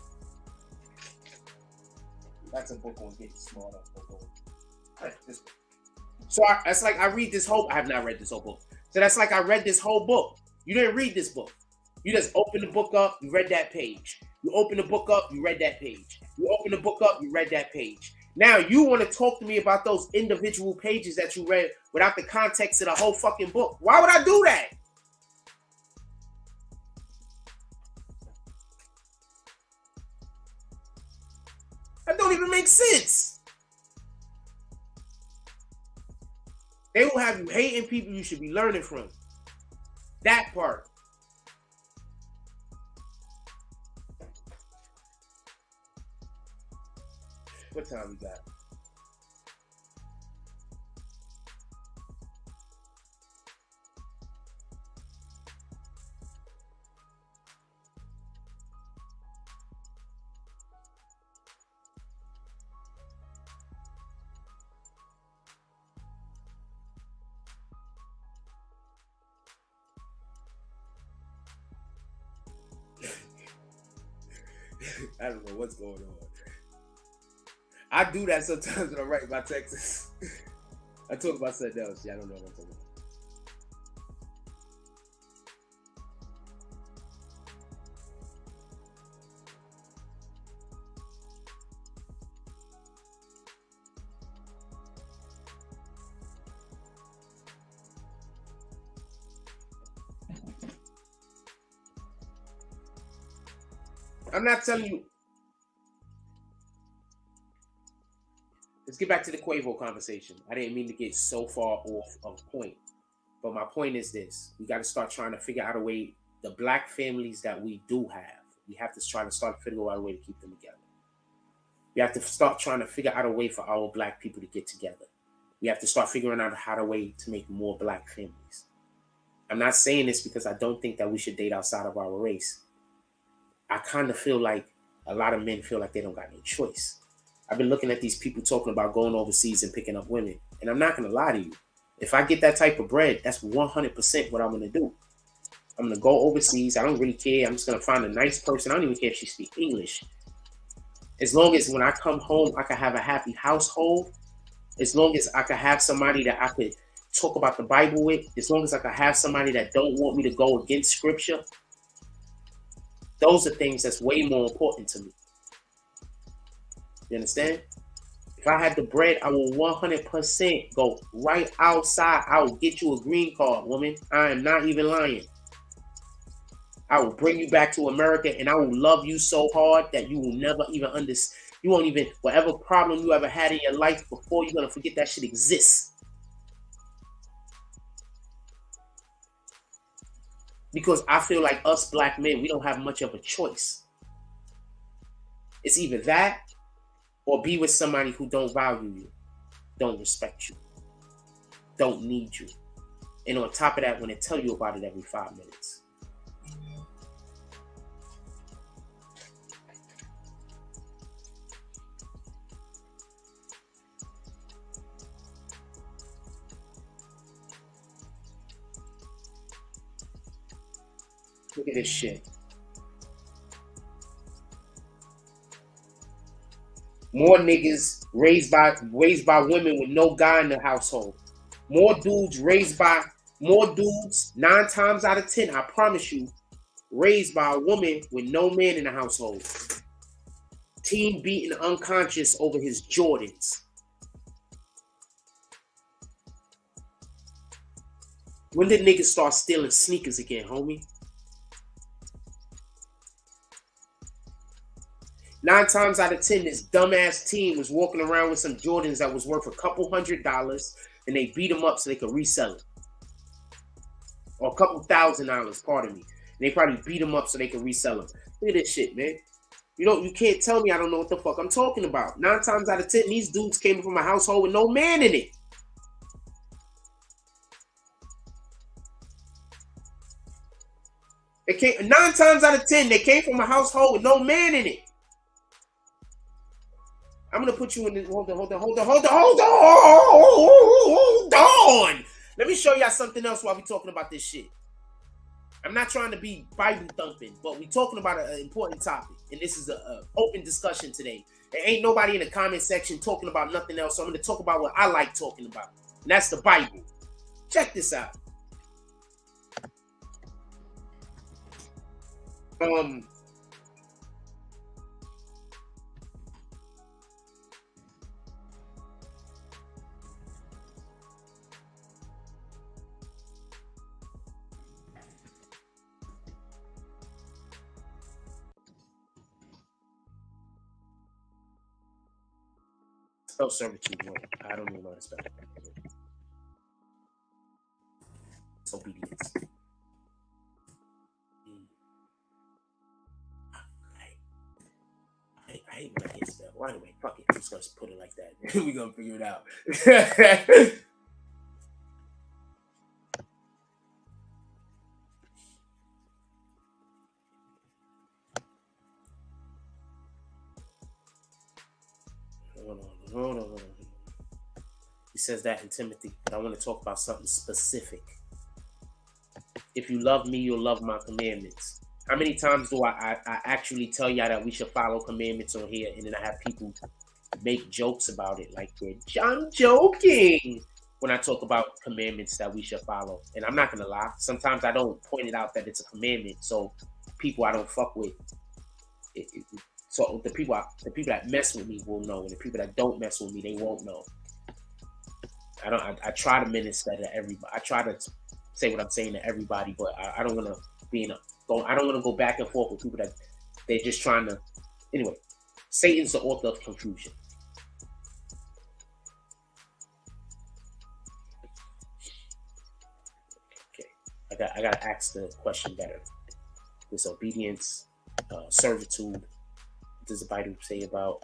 That's a book on getting smarter. So that's like I read this whole. I have not read this whole book. So that's like I read this whole book. You didn't read this book. You just open the book up. You read that page. You open the book up. You read that page. You open the book up. You read that page. Now you want to talk to me about those individual pages that you read without the context of the whole fucking book. Why would I do that? That don't even make sense. They will have you hating people you should be learning from. That part. What time we got? I don't know what's going on. I do that sometimes when I write my texts. I talk about something else. Yeah, I don't know what I'm talking about. I'm not telling you. Let's get back to the Quavo conversation. I didn't mean to get so far off of point. But my point is this. We got to start trying to figure out a way, the black families that we do have, we have to try to start figuring out a way to keep them together. We have to start trying to figure out a way for our black people to get together. We have to start figuring out how to way to make more black families. I'm not saying this because I don't think that we should date outside of our race. I kind of feel like a lot of men feel like they don't got no choice. I've been looking at these people talking about going overseas and picking up women. And I'm not going to lie to you. If I get that type of bread, that's 100% what I'm going to do. I'm going to go overseas. I don't really care. I'm just going to find a nice person. I don't even care if she speaks English. As long as when I come home, I can have a happy household. As long as I can have somebody that I could talk about the Bible with. As long as I can have somebody that don't want me to go against scripture. Those are things that's way more important to me. You understand? If I had the bread, I will 100% go right outside. I will get you a green card, woman. I am not even lying. I will bring you back to America and I will love you so hard that you will never even understand. You won't even, whatever problem you ever had in your life before, you're going to forget that shit exists. Because I feel like us black men, we don't have much of a choice. It's either that or be with somebody who don't value you, don't respect you, don't need you. And on top of that, when they tell you about it every 5 minutes. Look at this shit. More niggas raised by women with no guy in the household. More dudes 9 times out of 10, I promise you, raised by a woman with no man in the household. Teen beaten unconscious over his Jordans. When did niggas start stealing sneakers again, homie? 9 times out of 10, this dumbass teen was walking around with some Jordans that was worth a couple $100, and they beat them up so they could resell it. Or a couple $1,000, pardon me. And they probably beat them up so they could resell them. Look at this shit, man. You can't tell me I don't know what the fuck I'm talking about. 9 times out of 10, these dudes came from a household with no man in it. They came 9 times out of 10, they came from a household with no man in it. I'm gonna put you in this. Hold on. Let me show y'all something else while we talking about this shit. I'm not trying to be Bible thumping, but we talking about an important topic, and this is an open discussion today. There ain't nobody in the comment section talking about nothing else, so I'm gonna talk about what I like talking about, and that's the Bible. Check this out. Spell servitude wrong. I don't even know how to spell it. It's obedience. I hate when I get spelled. Well, anyway, fuck it. I'm just gonna put it like that. We're gonna figure it out. Hold on. He says that in Timothy, but I want to talk about something specific. If you love me, you'll love my commandments. How many times do I actually tell y'all that we should follow commandments on here, and then I have people make jokes about it, like I'm joking when I talk about commandments that we should follow. And I'm not gonna lie, sometimes I don't point it out that it's a commandment, so people I don't fuck with, so the people that mess with me will know, and the people that don't mess with me, they won't know. I try to minister to everybody. I try to say what I'm saying to everybody, but I don't want to be I don't want to go back and forth with people that they're just trying to. Anyway, Satan's the author of confusion. Okay, I gotta ask the question better. Disobedience, servitude. What does the Bible say about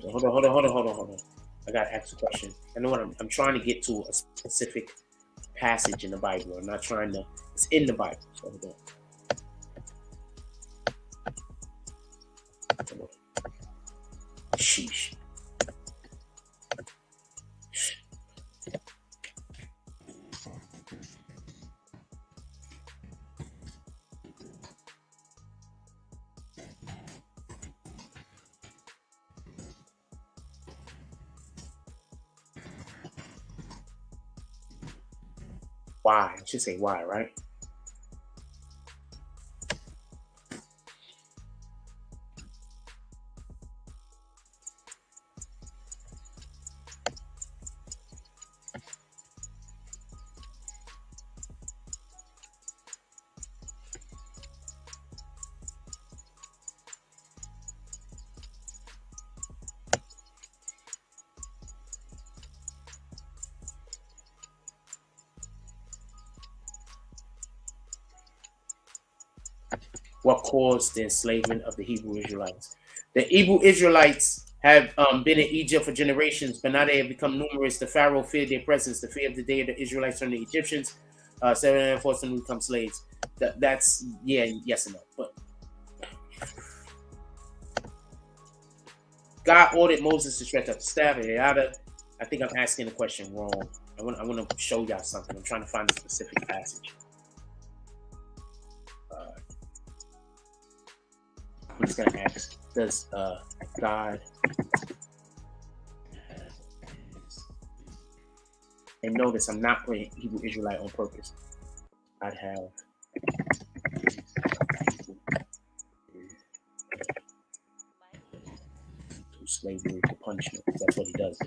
Hold on. I gotta ask a question. I know what I'm trying to get to a specific passage in the Bible. I'm not trying to. It's in the Bible. So hold on. Sheesh. Why? I should say why, right? What caused the enslavement of the Hebrew Israelites? The Hebrew Israelites have been in Egypt for generations, but now they have become numerous. The Pharaoh feared their presence. The fear of the day of the Israelites from the Egyptians. 7 forced them to become slaves. That's yes and no. But God ordered Moses to stretch out the staff. I think I'm asking the question wrong. I want to show y'all something. I'm trying to find a specific passage. I'm just gonna ask, does God, and notice I'm not putting Hebrew Israelite on purpose. I'd have to slavery to punishment. That's what he does.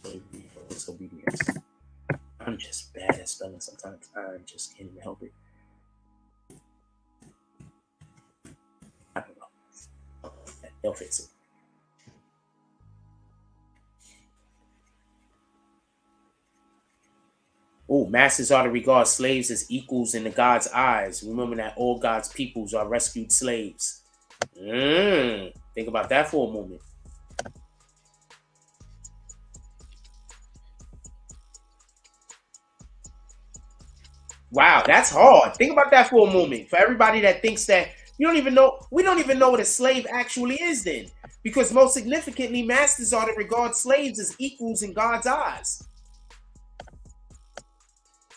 Slavery for disobedience. I'm just bad at spelling sometimes. I just can't even help it. I don't know. They'll fix it. Oh, masters are to regard slaves as equals in the God's eyes. Remember that all God's peoples are rescued slaves. Think about that for a moment. Wow, that's hard. Think about that for a moment. For everybody that thinks that we don't even know what a slave actually is then. Because most significantly, masters are to regard slaves as equals in God's eyes.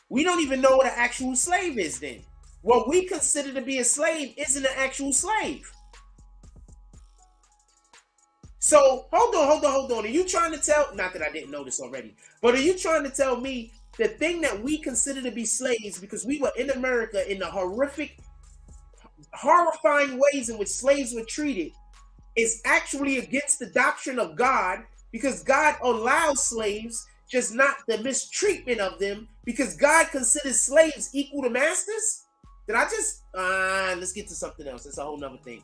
We don't even know what an actual slave is then. What we consider to be a slave isn't an actual slave. So, hold on. Are you trying to tell, not that I didn't know this already, but are you trying to tell me the thing that we consider to be slaves, because we were in America in the horrifying ways in which slaves were treated, is actually against the doctrine of God, because God allows slaves, just not the mistreatment of them, because God considers slaves equal to masters? Did I just, let's get to something else. It's a whole nother thing.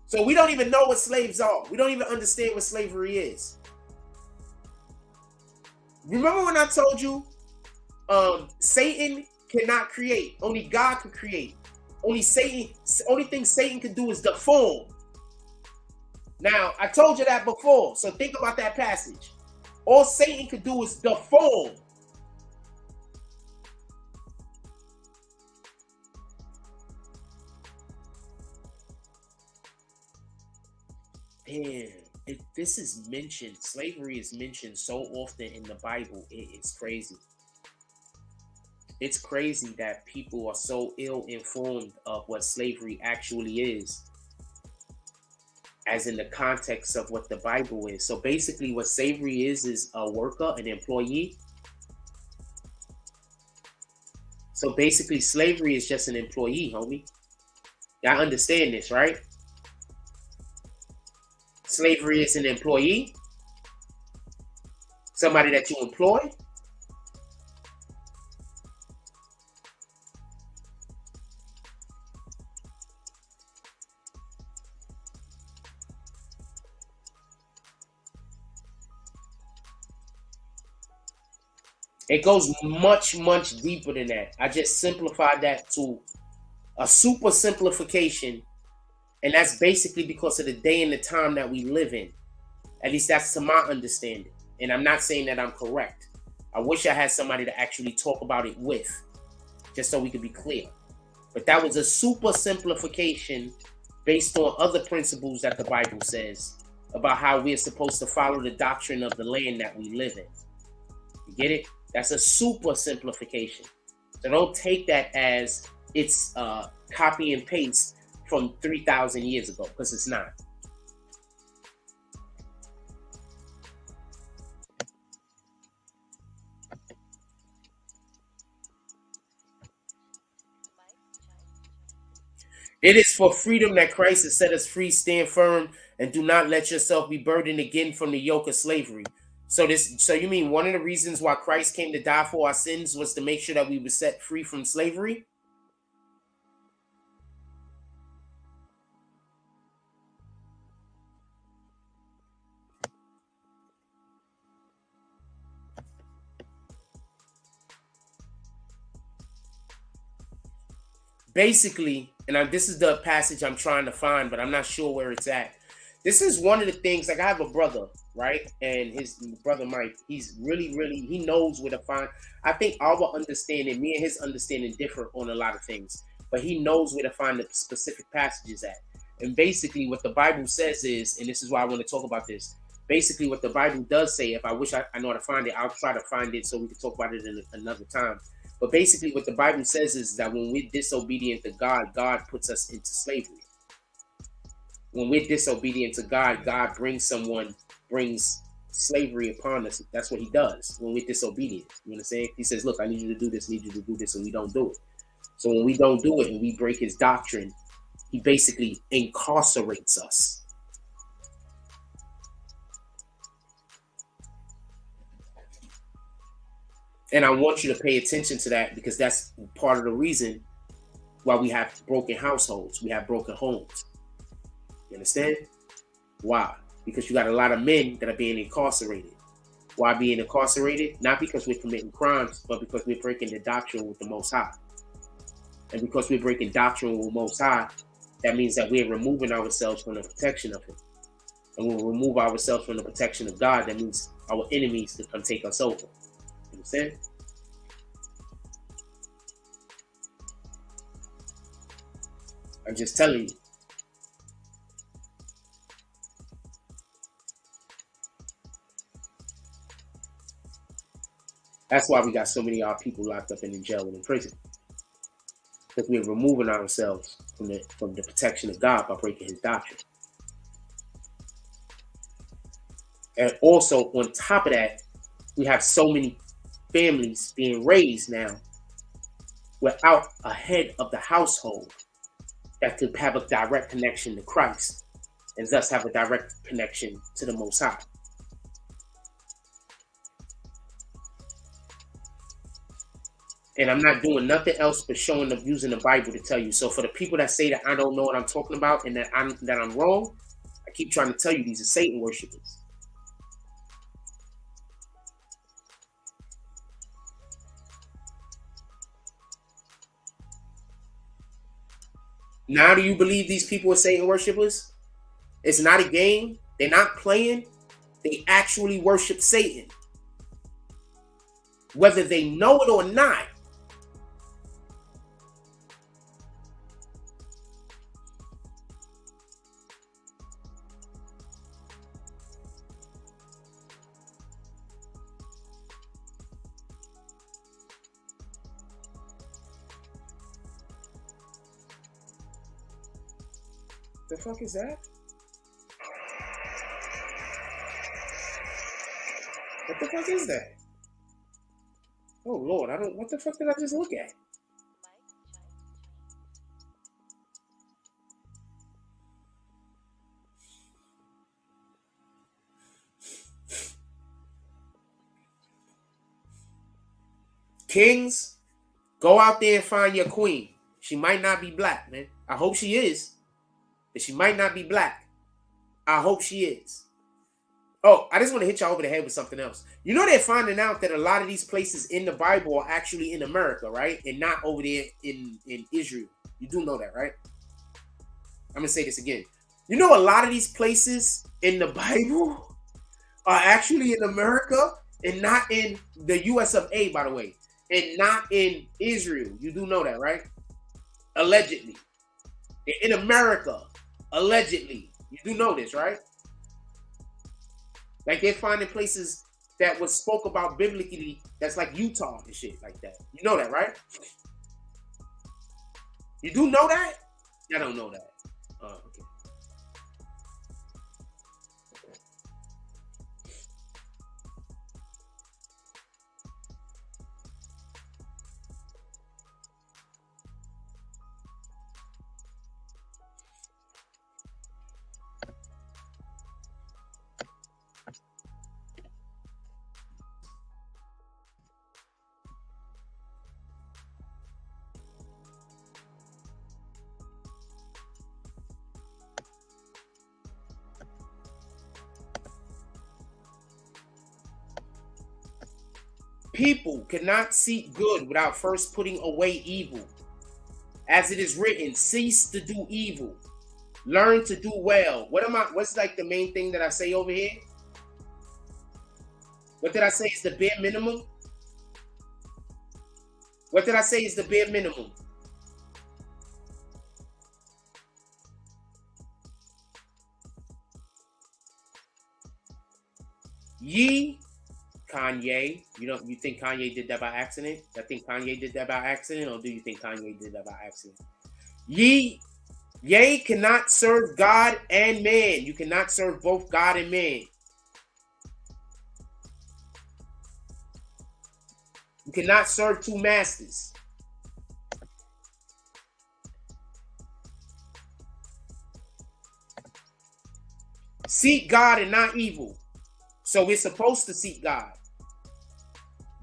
So we don't even know what slaves are. We don't even understand what slavery is. Remember when I told you Satan cannot create, only God can create. Only thing Satan can do is deform. Now, I told you that before, so think about that passage. All Satan could do is deform. Damn, if this is mentioned, slavery is mentioned so often in the Bible, it is crazy. It's crazy that people are so ill-informed of what slavery actually is, as in the context of what the Bible is. So basically what slavery is a worker, an employee. So basically slavery is just an employee, homie. Y'all understand this, right? Slavery is an employee, somebody that you employ. It goes much, much deeper than that. I just simplified that to a super simplification, and that's basically because of the day and the time that we live in. At least that's to my understanding. And I'm not saying that I'm correct. I wish I had somebody to actually talk about it with, just so we could be clear. But that was a super simplification based on other principles that the Bible says about how we're supposed to follow the doctrine of the land that we live in. You get it? That's a super simplification. So don't take that as it's copy and paste from 3,000 years ago, because it's not. It is for freedom that Christ has set us free. Stand firm and do not let yourself be burdened again from the yoke of slavery. So you mean one of the reasons why Christ came to die for our sins was to make sure that we were set free from slavery? Basically, and this is the passage I'm trying to find, but I'm not sure where it's at. This is one of the things, like I have a brother, right? And his brother Mike, he's really, he knows where to find. I think our understanding, me and his understanding differ on a lot of things, but he knows where to find the specific passages at. And basically what the Bible says is, and this is why I want to talk about this, basically what the Bible does say, if I wish I know how to find it, I'll try to find it so we can talk about it in another time. But basically what the Bible says is that when we're disobedient to God, God puts us into slavery. When we're disobedient to God, God brings slavery upon us. That's what he does when we're disobedient. You understand? He says, look, I need you to do this, and we don't do it. So when we don't do it and we break his doctrine, he basically incarcerates us. And I want you to pay attention to that, because that's part of the reason why we have broken households. We have broken homes. You understand? Why? Because you got a lot of men that are being incarcerated. Why being incarcerated? Not because we're committing crimes, but because we're breaking the doctrine with the Most High. And because we're breaking doctrine with the Most High, that means that we're removing ourselves from the protection of him. And when we remove ourselves from the protection of God, that means our enemies can come take us over. You understand? I'm just telling you. That's why we got so many of our people locked up and in jail and in prison. Because we're removing ourselves from the protection of God by breaking his doctrine. And also, on top of that, we have so many families being raised now without a head of the household that could have a direct connection to Christ and thus have a direct connection to the Most High. And I'm not doing nothing else but using the Bible to tell you. So for the people that say that I don't know what I'm talking about and that I'm wrong, I keep trying to tell you these are Satan worshipers. Now do you believe these people are Satan worshipers? It's not a game. They're not playing. They actually worship Satan. whether they know it or not. The fuck is that? What the fuck is that? Oh Lord, I don't. What the fuck did I just look at? Kings, go out there and find your queen. She might not be black, man. I hope she is. But she might not be black. I hope she is. Oh, I just want to hit y'all over the head with something else. You know they're finding out that a lot of these places in the Bible are actually in America, right? And not over there in Israel. You do know that, right? I'm going to say this again. You know a lot of these places in the Bible are actually in America and not in the US of A, by the way. And not in Israel. You do know that, right? Allegedly. They're in America. Allegedly. You do know this, right? Like they're finding places that was spoke about biblically that's like Utah and shit like that. You know that, right? You do know that? I don't know that. Okay. People cannot seek good without first putting away evil. As it is written, cease to do evil. Learn to do well. What's like the main thing that I say over here? What did I say is the bare minimum? What did I say is the bare minimum? Ye, Kanye. You think Kanye did that by accident? I think Kanye did that by accident, or do you think Kanye did that by accident? Ye cannot serve God and man. You cannot serve both God and man. You cannot serve two masters. Seek God and not evil. So we're supposed to seek God,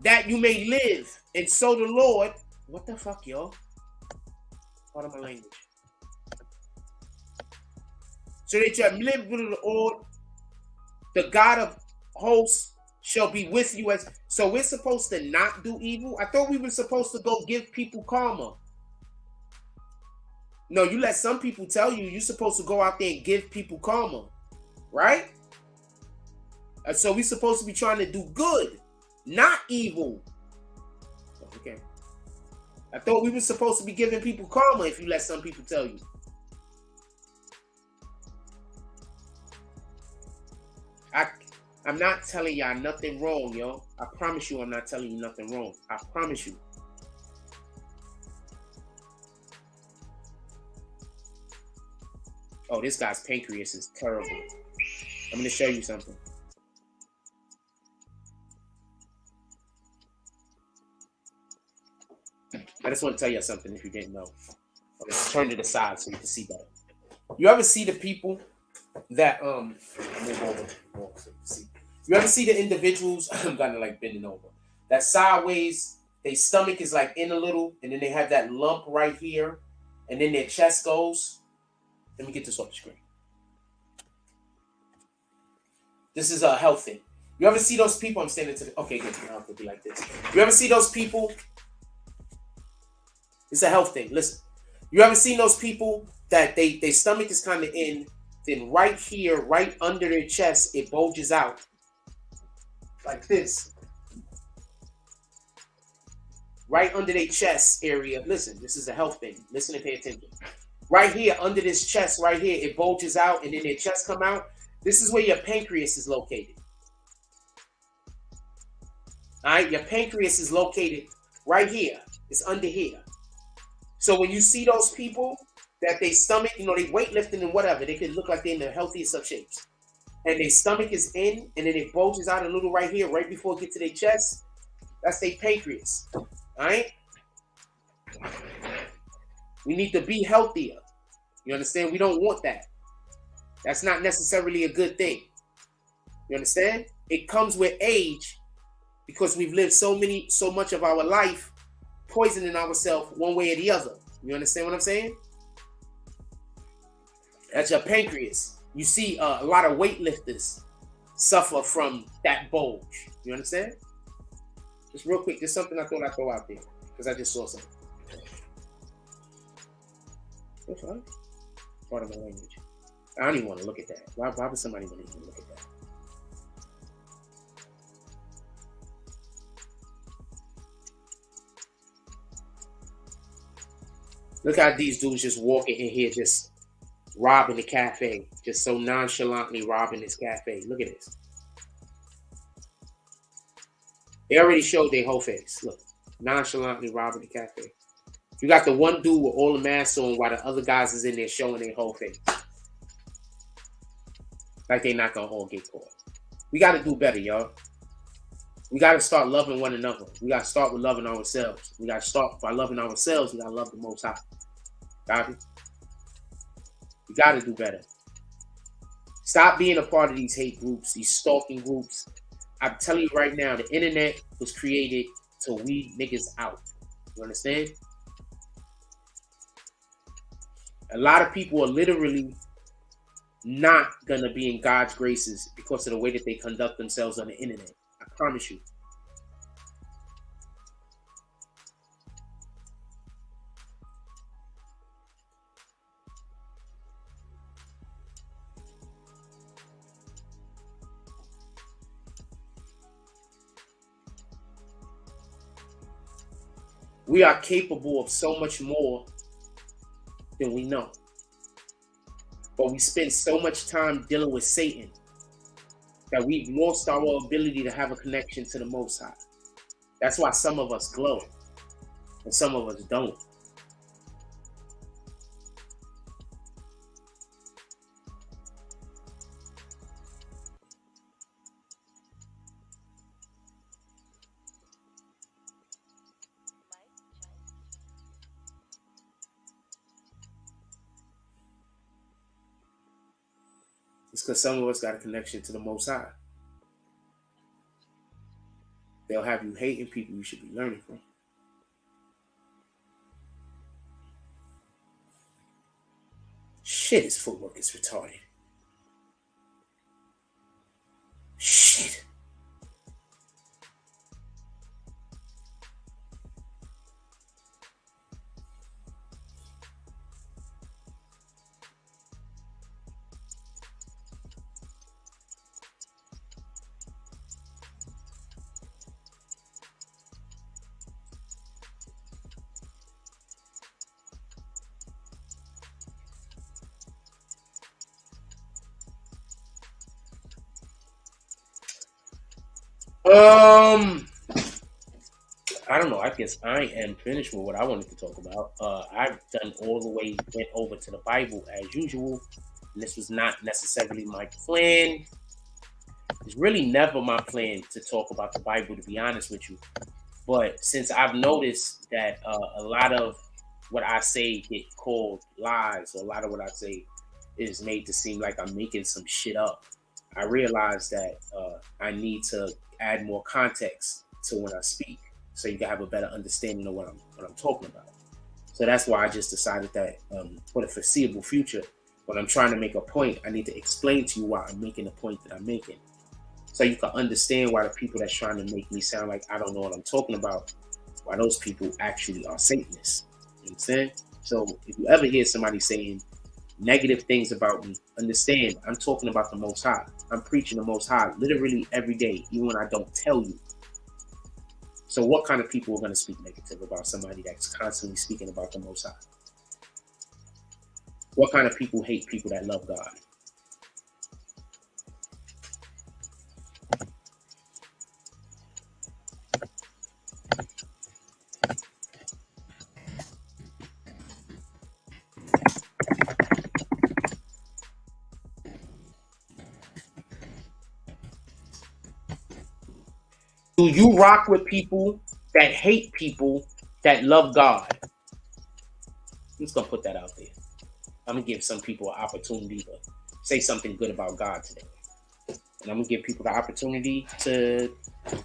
that you may live, and so the Lord. What the fuck, yo? Part of my language. So that you live with the Lord, the God of hosts shall be with you. As so we're supposed to not do evil. I thought we were supposed to go give people karma. No, you let some people tell you you're supposed to go out there and give people karma, right? So we're supposed to be trying to do good, not evil. Okay. I thought we were supposed to be giving people karma if you let some people tell you. I'm not telling y'all nothing wrong, yo. I promise you I'm not telling you nothing wrong. I promise you. Oh, this guy's pancreas is terrible. I'm going to show you something. I just want to tell you something if you didn't know. Let's turn to the side so you can see better. You ever see the people that you ever see the individuals? I'm kind of like bending over. That sideways, their stomach is like in a little, and then they have that lump right here, and then their chest goes. Let me get this off the screen. This is a health thing. You ever see those people? I'm standing to the. Okay, good. I don't have to be like this. You ever see those people? It's a health thing. Listen, you ever seen those people that their stomach is kind of in, then right here, right under their chest, it bulges out like this. right under their chest area. Listen, this is a health thing. Listen and pay attention. Right here, under this chest, right here, it bulges out and then their chest come out. This is where your pancreas is located. All right, your pancreas is located right here. It's under here. So when you see those people that they stomach, you know, they weightlifting and whatever, they could look like they're in the healthiest of shapes. And their stomach is in, and then it bulges out a little right here, right before it gets to their chest. That's their pancreas. All right? We need to be healthier. You understand? We don't want that. That's not necessarily a good thing. You understand? It comes with age because we've lived so much of our life poisoning ourselves one way or the other. You understand what I'm saying? That's your pancreas. You see a lot of weightlifters suffer from that bulge. You understand? Just real quick, just something I thought I'd throw out there because I just saw something. That's fine. Part of my language. I don't even want to look at that. Why would somebody want to even look at that? Look how these dudes just walking in here, just robbing the cafe, just so nonchalantly robbing this cafe. Look at this. They already showed their whole face. Look, nonchalantly robbing the cafe. You got the one dude with all the masks on while the other guys is in there showing their whole face. Like they not gonna all get caught. We gotta do better, y'all. We gotta start loving one another. We gotta start with loving ourselves. We gotta start by loving ourselves. We gotta love the Most High. Got it? We gotta do better. Stop being a part of these hate groups, these stalking groups. I'm telling you right now, the internet was created to weed niggas out. You understand? A lot of people are literally not gonna be in God's graces because of the way that they conduct themselves on the internet. I promise you. We are capable of so much more than we know. But we spend so much time dealing with Satan that we've lost our ability to have a connection to the Most High. That's why some of us glow and some of us don't. It's because some of us got a connection to the Most High. They'll have you hating people you should be learning from. Shit, his footwork is retarded. Shit. I don't know. I guess I am finished with what I wanted to talk about. I've done all the way, went over to the Bible as usual. And this was not necessarily my plan. It's really never my plan to talk about the Bible, to be honest with you. But since I've noticed that a lot of what I say get called lies, or a lot of what I say is made to seem like I'm making some shit up, I realized that I need to add more context to when I speak, so you can have a better understanding of what I'm talking about. So that's why I just decided that for the foreseeable future, when I'm trying to make a point, I need to explain to you why I'm making the point that I'm making, so you can understand why the people that's trying to make me sound like I don't know what I'm talking about, why those people actually are Satanists. You understand? So if you ever hear somebody saying negative things about me, understand I'm talking about the Most High. I'm preaching the Most High literally every day, even when I don't tell you. So what kind of people are going to speak negative about somebody that's constantly speaking about the Most High? What kind of people hate people that love God? Do you rock with people that hate people that love God? I'm just going to put that out there. I'm going to give some people an opportunity to say something good about God today. And I'm going to give people the opportunity to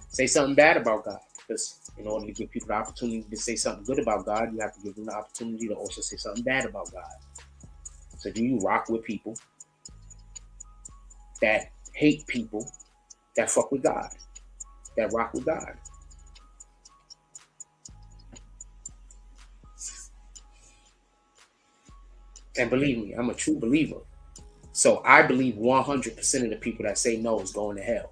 say something bad about God. Because in order to give people the opportunity to say something good about God, you have to give them the opportunity to also say something bad about God. So do you rock with people that hate people that fuck with God? That rock with God? And believe me, I'm a true believer. So I believe 100% of the people that say no is going to hell.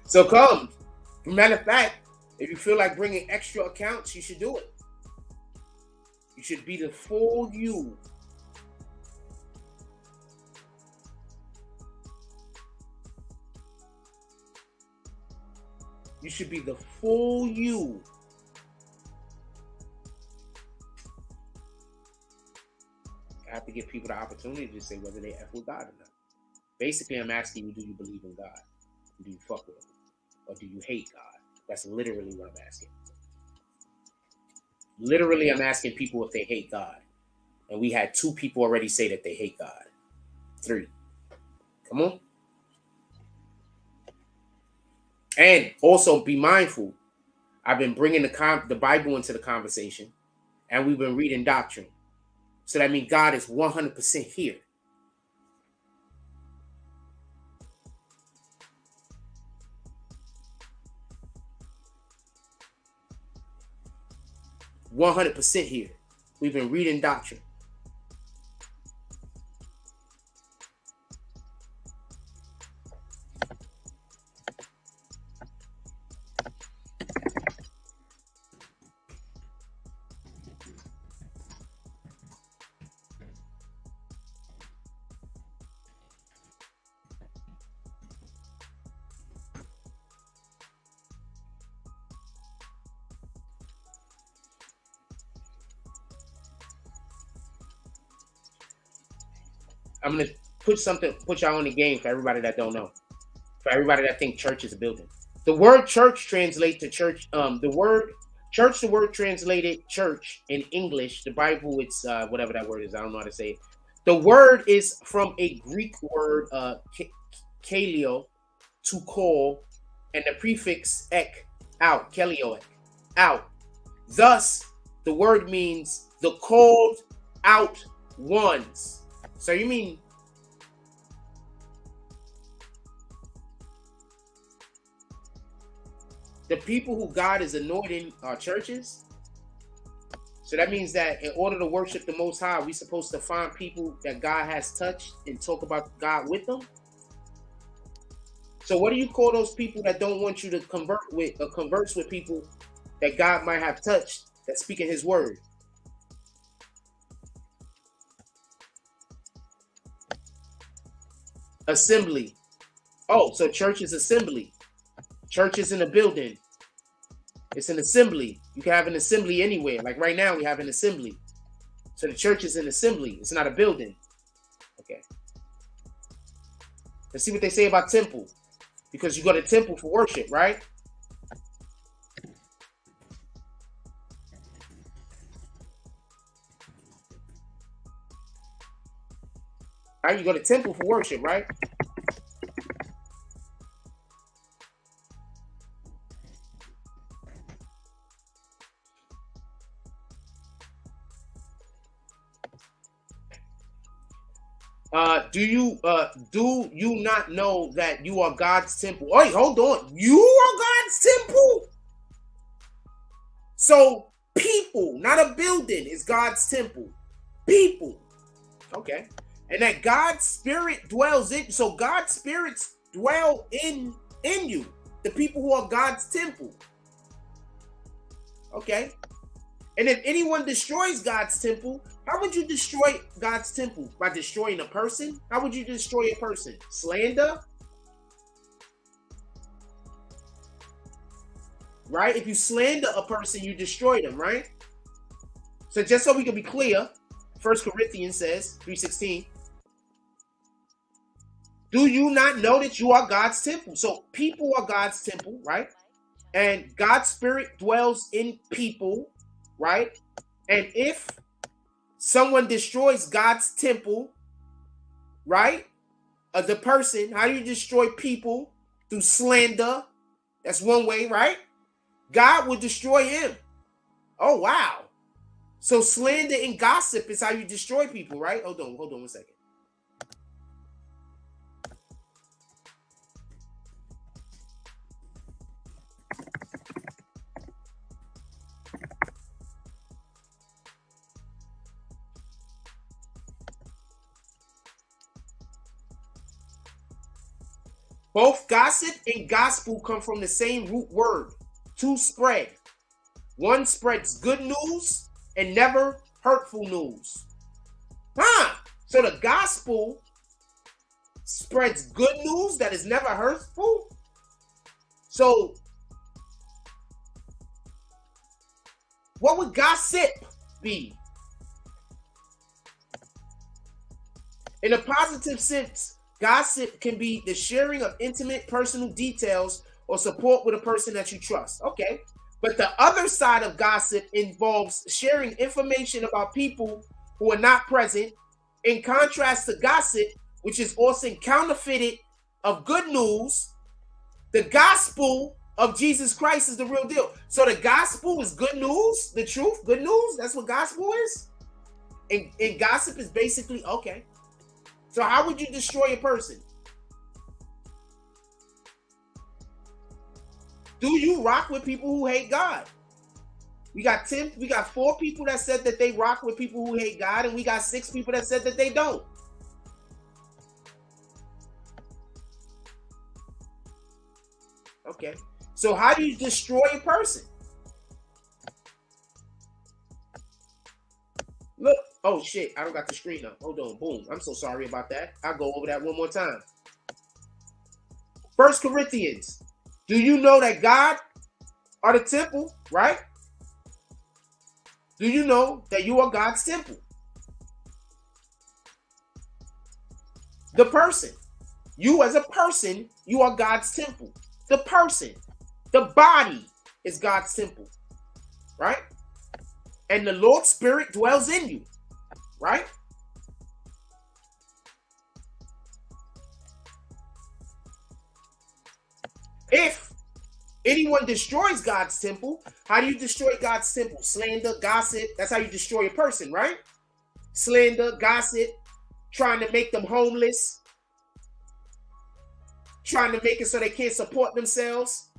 So come. Matter of fact, if you feel like bringing extra accounts, you should do it. You should be the full you. You should be the full you. I have to give people the opportunity to say whether they F with God or not. Basically, I'm asking you, do you believe in God? Do you fuck with him? Or do you hate God? That's literally what I'm asking. Literally, I'm asking people if they hate God. And we had 2 people already say that they hate God. 3. Come on. And also be mindful. I've been bringing the Bible into the conversation. And we've been reading doctrine. So that means God is 100% here. %100% here. We've been reading doctrine. I'm going to put y'all on the game for everybody that don't know. For everybody that think church is a building. The word church translates to church. The word translated church in English. The Bible, it's whatever that word is. I don't know how to say it. The word is from a Greek word, kaleo, to call, and the prefix ek, out, kaleo, out. Thus, the word means the called out ones. So you mean the people who God is anointing are churches? So that means that in order to worship the Most High, we're supposed to find people that God has touched and talk about God with them? So what do you call those people that don't want you to converse with people that God might have touched that speaking his word? Assembly. Oh, so church is assembly. Church isn't a building. It's an assembly. You can have an assembly anywhere. Like right now, we have an assembly. So the church is an assembly. It's not a building. Okay. Let's see what they say about temple. Because you go to temple for worship, right? Right? You go to temple for worship, right? Do you not know that you are God's temple? Wait, hold on. You are God's temple? So people, not a building, is God's temple. People. Okay. And that God's spirit dwells in. So God's spirits dwell in you. The people who are God's temple. Okay. And if anyone destroys God's temple, how would you destroy God's temple? By destroying a person? How would you destroy a person? Slander? Right? If you slander a person, you destroy them, right? So just so we can be clear, 1 Corinthians says, 3:16, do you not know that you are God's temple? So people are God's temple, right? And God's spirit dwells in people, right? And if someone destroys God's temple, right? The person, how do you destroy people? Through slander. That's one way, right? God will destroy him. Oh, wow. So slander and gossip is how you destroy people, right? Hold on 1 second. Both gossip and gospel come from the same root word, to spread. One spreads good news and never hurtful news. So the gospel spreads good news that is never hurtful. So what would gossip be? In a positive sense, gossip can be the sharing of intimate personal details or support with a person that you trust. Okay. But the other side of gossip involves sharing information about people who are not present. In contrast to gossip, which is also counterfeited of good news, the gospel of Jesus Christ is the real deal. So the gospel is good news, the truth, good news. That's what gospel is. And gossip is basically, okay. So how would you destroy a person? Do you rock with people who hate God? We got 4 people that said that they rock with people who hate God, and we got 6 people that said that they don't. Okay. So how do you destroy a person? Look. Oh shit, I don't got the screen up. Hold on. Boom. I'm so sorry about that. I'll go over that one more time. 1 Corinthians. Do you know that God are the temple, right? Do you know that you are God's temple? The person. You as a person, you are God's temple. The person. The body is God's temple, right? And the Lord's Spirit dwells in you, right? If anyone destroys God's temple, how do you destroy God's temple? Slander, gossip. That's how you destroy a person, right? Slander, gossip, trying to make them homeless, trying to make it so they can't support themselves,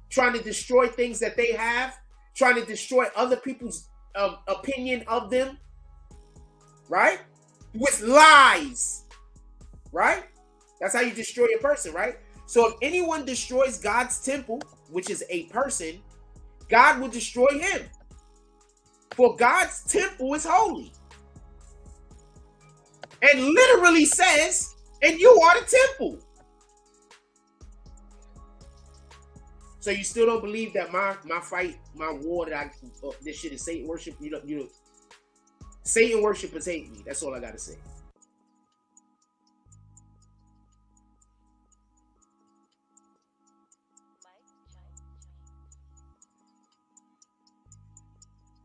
trying to destroy things that they have, trying to destroy other people's opinion of them, right? With lies, right? That's how you destroy a person, right? So if anyone destroys God's temple, which is a person, God will destroy him. For God's temple is holy. And literally says, and you are the temple. So you still don't believe that my fight, my war, that this shit is Satan worship? You know, Satan worshipers hate me. That's all I gotta say.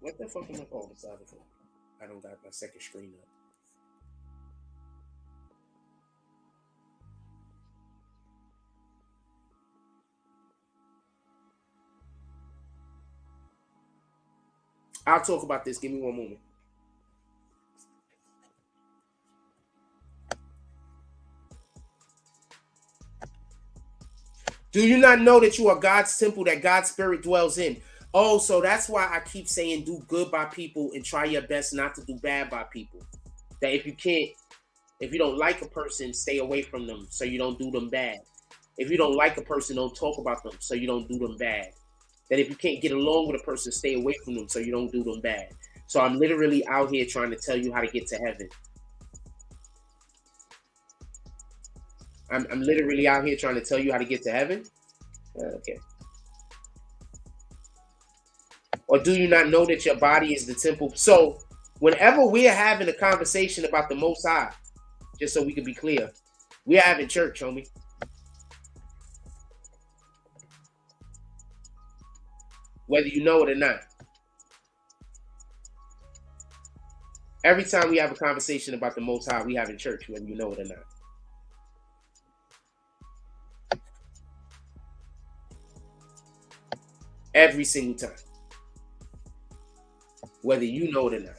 What the fuck am I calling this other for? I don't got my second screen up. I'll talk about this. Give me one moment. Do you not know that you are God's temple, that God's Spirit dwells in? Oh, so that's why I keep saying do good by people and try your best not to do bad by people. That if you don't like a person, stay away from them so you don't do them bad. If you don't like a person, don't talk about them so you don't do them bad. That if you can't get along with a person, stay away from them so you don't do them bad. So I'm literally out here trying to tell you how to get to heaven. I'm literally out here trying to tell you how to get to heaven. Okay. Or do you not know that your body is the temple? So whenever we're having a conversation about the Most High, just so we can be clear, we're having church, homie. Whether you know it or not. Every time we have a conversation about the Most High, we having church, whether you know it or not. Every single time. Whether you know it or not.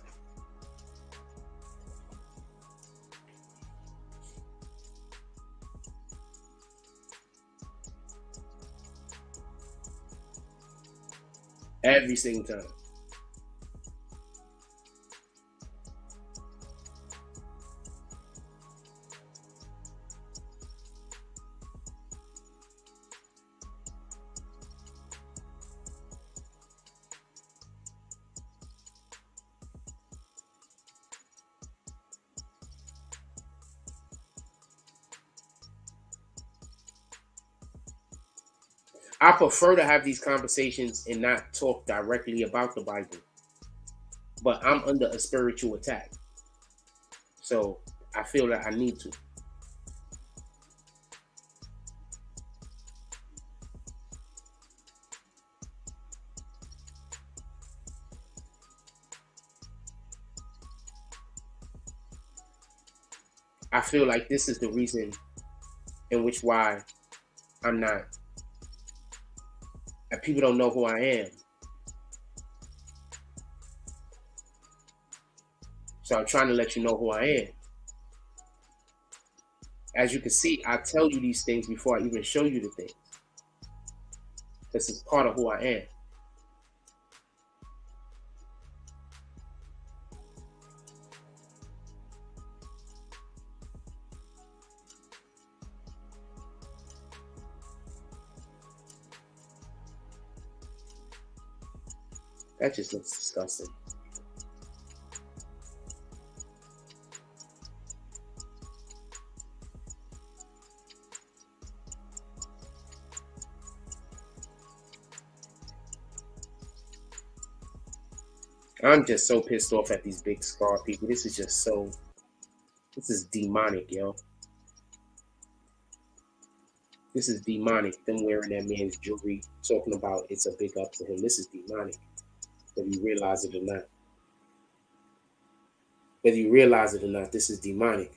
Every single time. I prefer to have these conversations and not talk directly about the Bible. But I'm under a spiritual attack. So I feel that I need to. I feel like this is the reason in which why I'm not. And people don't know who I am. So I'm trying to let you know who I am. As you can see, I tell you these things before I even show you the things. This is part of who I am. That just looks disgusting. I'm just so pissed off at these big scar people. This is demonic, yo. This is demonic. Them wearing that man's jewelry, talking about it's a big up to him. This is demonic. Whether you realize it or not. Whether you realize it or not, this is demonic.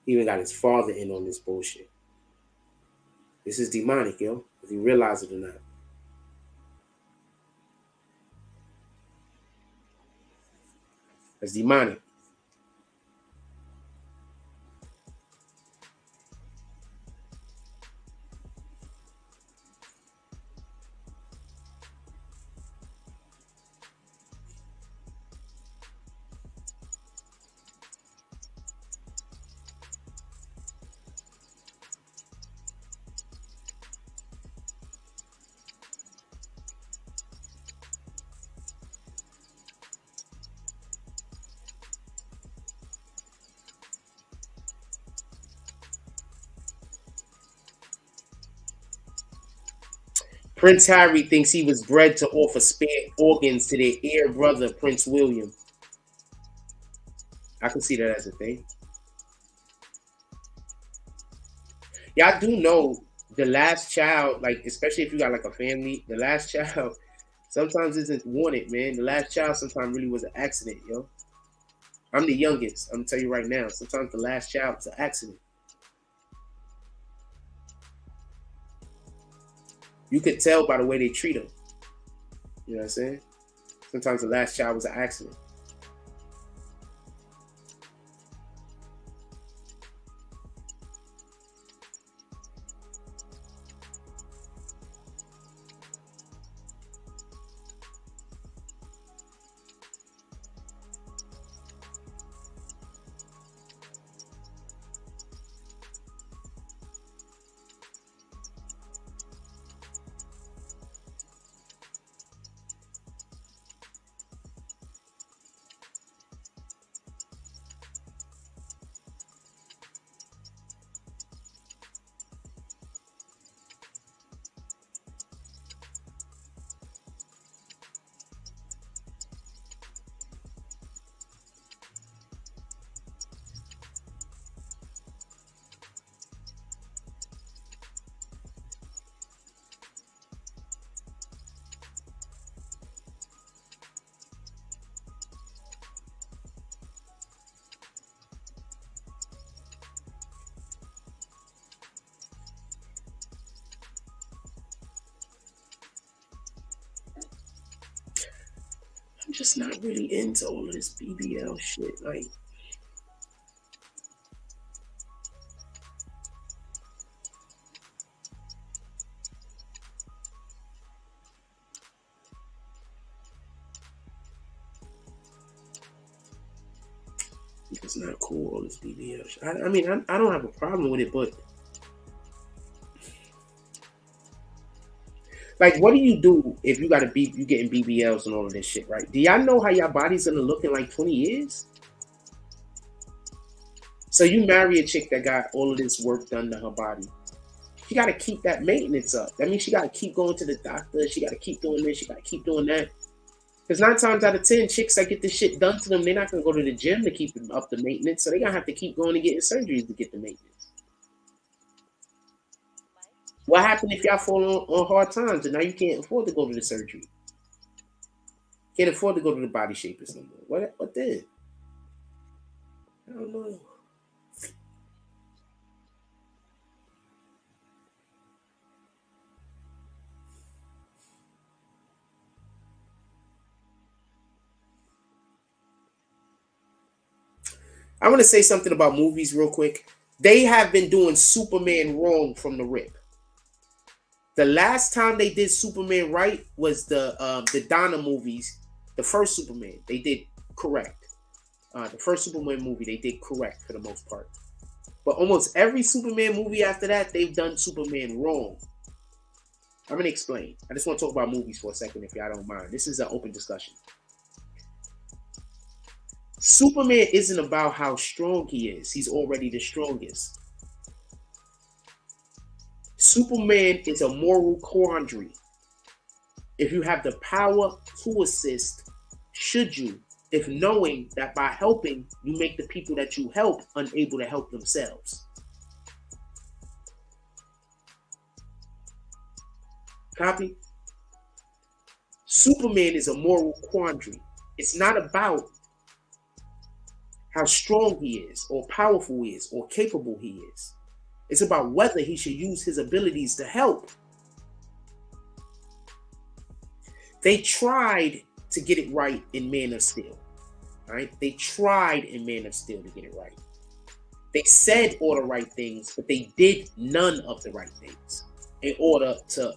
He even got his father in on this bullshit. This is demonic, yo. Whether you realize it or not. That's demonic. Prince Harry thinks he was bred to offer spare organs to their heir brother, Prince William. I can see that as a thing. Yeah, I do know the last child, like, especially if you got like a family, the last child sometimes isn't wanted, man. The last child sometimes really was an accident, yo. I'm the youngest. I'm gonna tell you right now. Sometimes the last child is an accident. You could tell by the way they treat them. You know what I'm saying? Sometimes the last child was an accident. I'm just not really into all of this BBL shit. Like, it's not cool, all this BBL shit. I mean, I don't have a problem with it, but like, what do you do if you got you getting BBLs and all of this shit, right? Do y'all know how your body's gonna look in like 20 years? So you marry a chick that got all of this work done to her body. She got to keep that maintenance up. That means she got to keep going to the doctor. She got to keep doing this. She got to keep doing that. Because 9 times out of 10, chicks that get this shit done to them, they're not going to go to the gym to keep up the maintenance. So they're going to have to keep going and getting surgeries to get the maintenance. What happened if y'all fall on hard times and now you can't afford to go to the surgery? Can't afford to go to the body shapers no more. What then? I don't know. I want to say something about movies real quick. They have been doing Superman wrong from the rip. The last time they did Superman right was the Donna movies. The first Superman, they did correct. The first Superman movie, they did correct for the most part. But almost every Superman movie after that, they've done Superman wrong. I'm going to explain. I just want to talk about movies for a second, if y'all don't mind. This is an open discussion. Superman isn't about how strong he is. He's already the strongest. Superman is a moral quandary. If you have the power to assist, should you? If knowing that by helping, you make the people that you help unable to help themselves. Copy? Superman is a moral quandary. It's not about how strong he is, or powerful he is, or capable he is. It's about whether he should use his abilities to help. They tried to get it right in Man of Steel. Right? They tried in Man of Steel to get it right. They said all the right things, but they did none of the right things in order to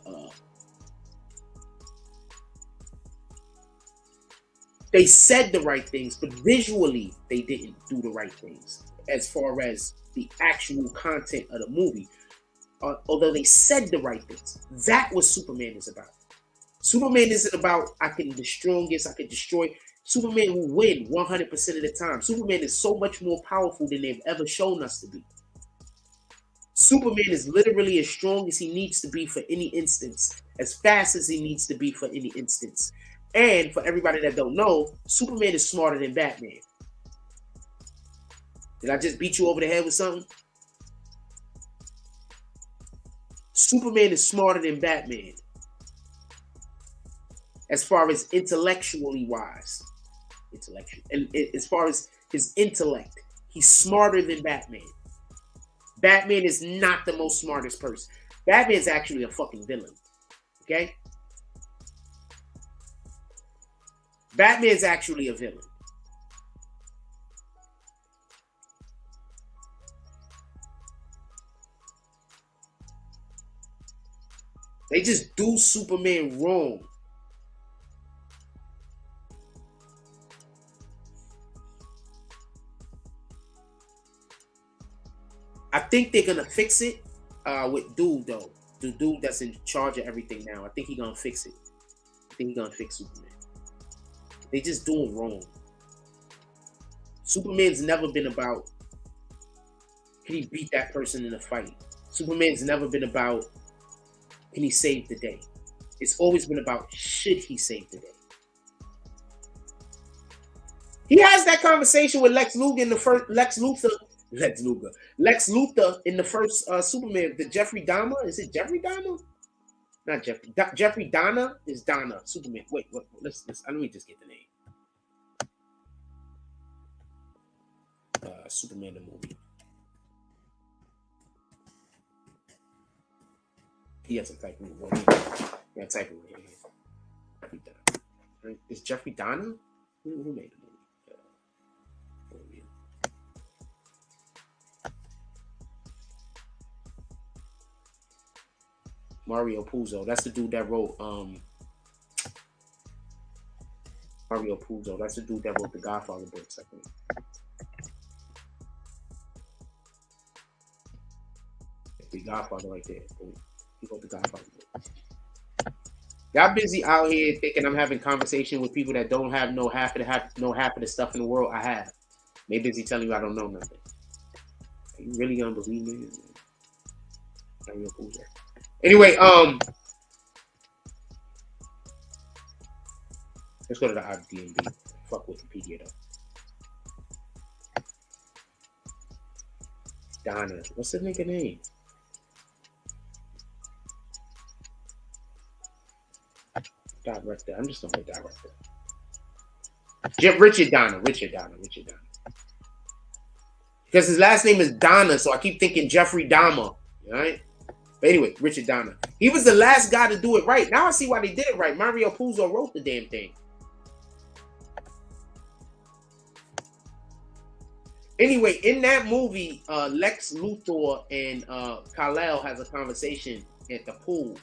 they said the right things, but visually they didn't do the right things as far as the actual content of the movie. Although they said the right things. That was Superman is about. Superman isn't about I can be the strongest, I can destroy. Superman will win 100% of the time. Superman is so much more powerful than they've ever shown us to be. Superman is literally as strong as he needs to be for any instance, as fast as he needs to be for any instance. And for everybody that don't know, Superman is smarter than Batman. Did I just beat you over the head with something? Superman is smarter than Batman. As far as intellectually wise. And as far as his intellect, he's smarter than Batman. Batman is not the most smartest person. Batman's actually a fucking villain. Okay? Batman's actually a villain. They just do Superman wrong. I think they're gonna fix it with Dude though. The dude that's in charge of everything now. I think he's gonna fix it. I think he's gonna fix Superman. They just do him wrong. Superman's never been about can he beat that person in a fight. Superman's never been about can he save the day. It's always been about should he save the day. He has that conversation with Lex Luthor in the first Lex Luthor in the first Superman. The Jeffrey Dahmer, is it Jeffrey Dahmer? Not Jeffrey. Jeffrey Dahmer is Donna Superman. Wait. Let's let me just get the name. Superman the movie. He has a type of movie. Yeah, type of movie. Right? Is Jeffrey Dahmer? Who made the movie? Mario Puzo. That's the dude that wrote Mario Puzo. That's the dude that wrote the Godfather books, I think. The Godfather right there. He wrote the Godfather books. Y'all busy out here thinking I'm having conversation with people that don't have no half of the stuff in the world I have. They busy telling you I don't know nothing. Are you really gonna believe me? Mario Puzo. Anyway, let's go to the IMDb. Fuck Wikipedia though. Donna. What's the nigga name? Director. I'm just gonna put director. Richard Donner. Because his last name is Donner, so I keep thinking Jeffrey Dahmer. All right? But anyway, Richard Donner. He was the last guy to do it right. Now I see why they did it right. Mario Puzo wrote the damn thing. Anyway, in that movie, Lex Luthor and Kal-El has a conversation at the pool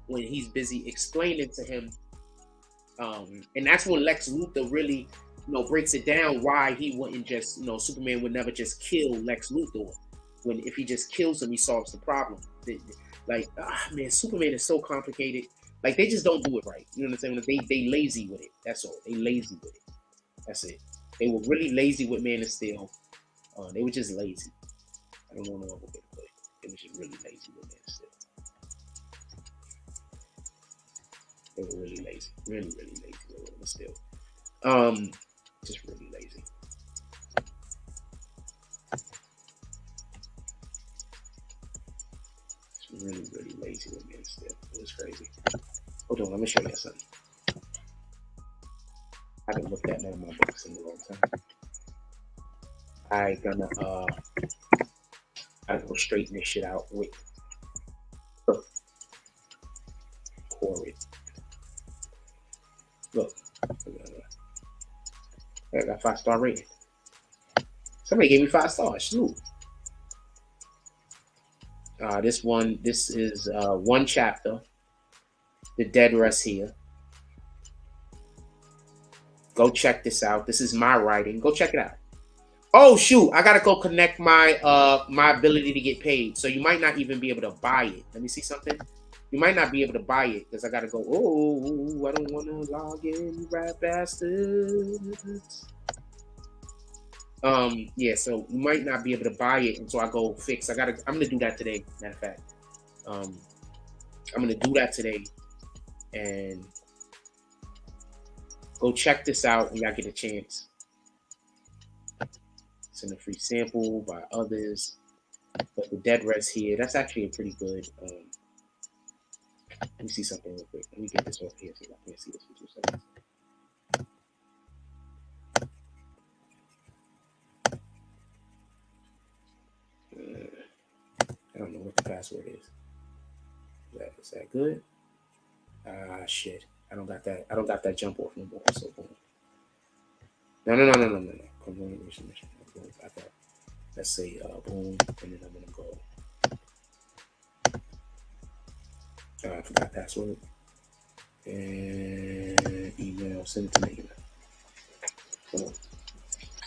when he's busy explaining to him. And that's when Lex Luthor really, breaks it down why he wouldn't just, Superman would never just kill Lex Luthor. When if he just kills him, he solves the problem. Man, Superman is so complicated. Like, they just don't do it right. You know what I'm saying? They lazy with it. That's all. They lazy with it. That's it. They were really lazy with Man of Steel. They were just lazy. I don't know no other way to put it. They were just really lazy with Man of Steel. They were really lazy. Really, really lazy with Man of Steel. Just really lazy. Really, really lazy with Man of Steel. It was crazy. Hold on, let me show you something. I haven't looked at none of my books in a long time. I gotta go straighten this shit out with Corey. Look, I got 5-star rating. Somebody gave me 5 stars. Salute. This is one chapter. The dead rest here. Go check this out. This is my writing. Go check it out. Oh shoot! I gotta go connect my my ability to get paid. So you might not even be able to buy it. Let me see something. You might not be able to buy it because I gotta go. Oh, I don't want to log in, you rat bastards. Yeah. So you might not be able to buy it until I go fix. I'm gonna do that today. Matter of fact, I'm gonna do that today, and go check this out when y'all get a chance. It's in a free sample by others. But the dead rest here, that's actually a pretty good. Let me see something real quick. Let me get this off here so I can't see this for 2 seconds. I don't know what the password is. Is that good? Shit. I don't got that jump off no more. So boom. No. Come on, mission. Let's say boom, and then I'm gonna go. I forgot password. And email, send it to me.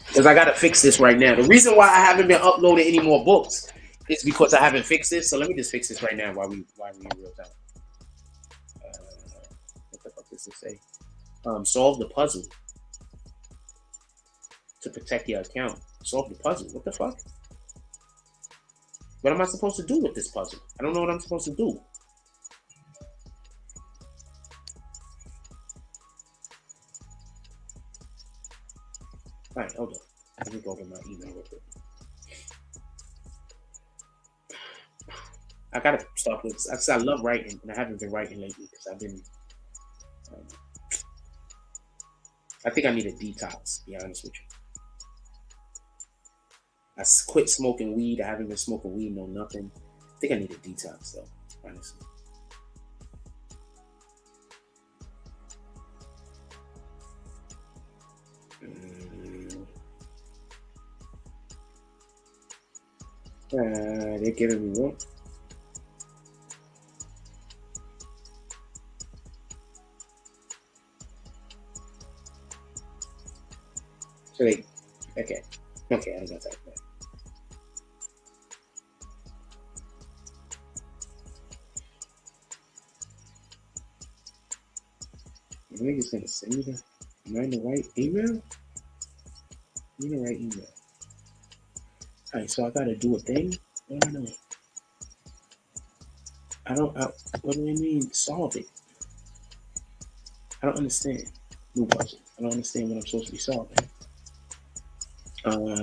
Because I gotta fix this right now. The reason why I haven't been uploading any more books is because I haven't fixed this. So let me just fix this right now while we in real time. What the fuck does it say? Solve the puzzle to protect your account. Solve the puzzle. What the fuck? What am I supposed to do with this puzzle? I don't know what I'm supposed to do. All right, hold on. Let me go over my email real quick. I gotta start with. I love writing, and I haven't been writing lately because I've been. I think I need a detox. To be honest with you. I quit smoking weed. I haven't been smoking weed, no nothing. I think I need a detox though, honestly. They're giving me what? So they, okay, I got that. The nigga's gonna send me the. Am I in the right email? I'm in the right email. Alright, so I gotta do a thing. What do I know? What do I mean? Solve it. I don't understand. New puzzle. I don't understand what I'm supposed to be solving.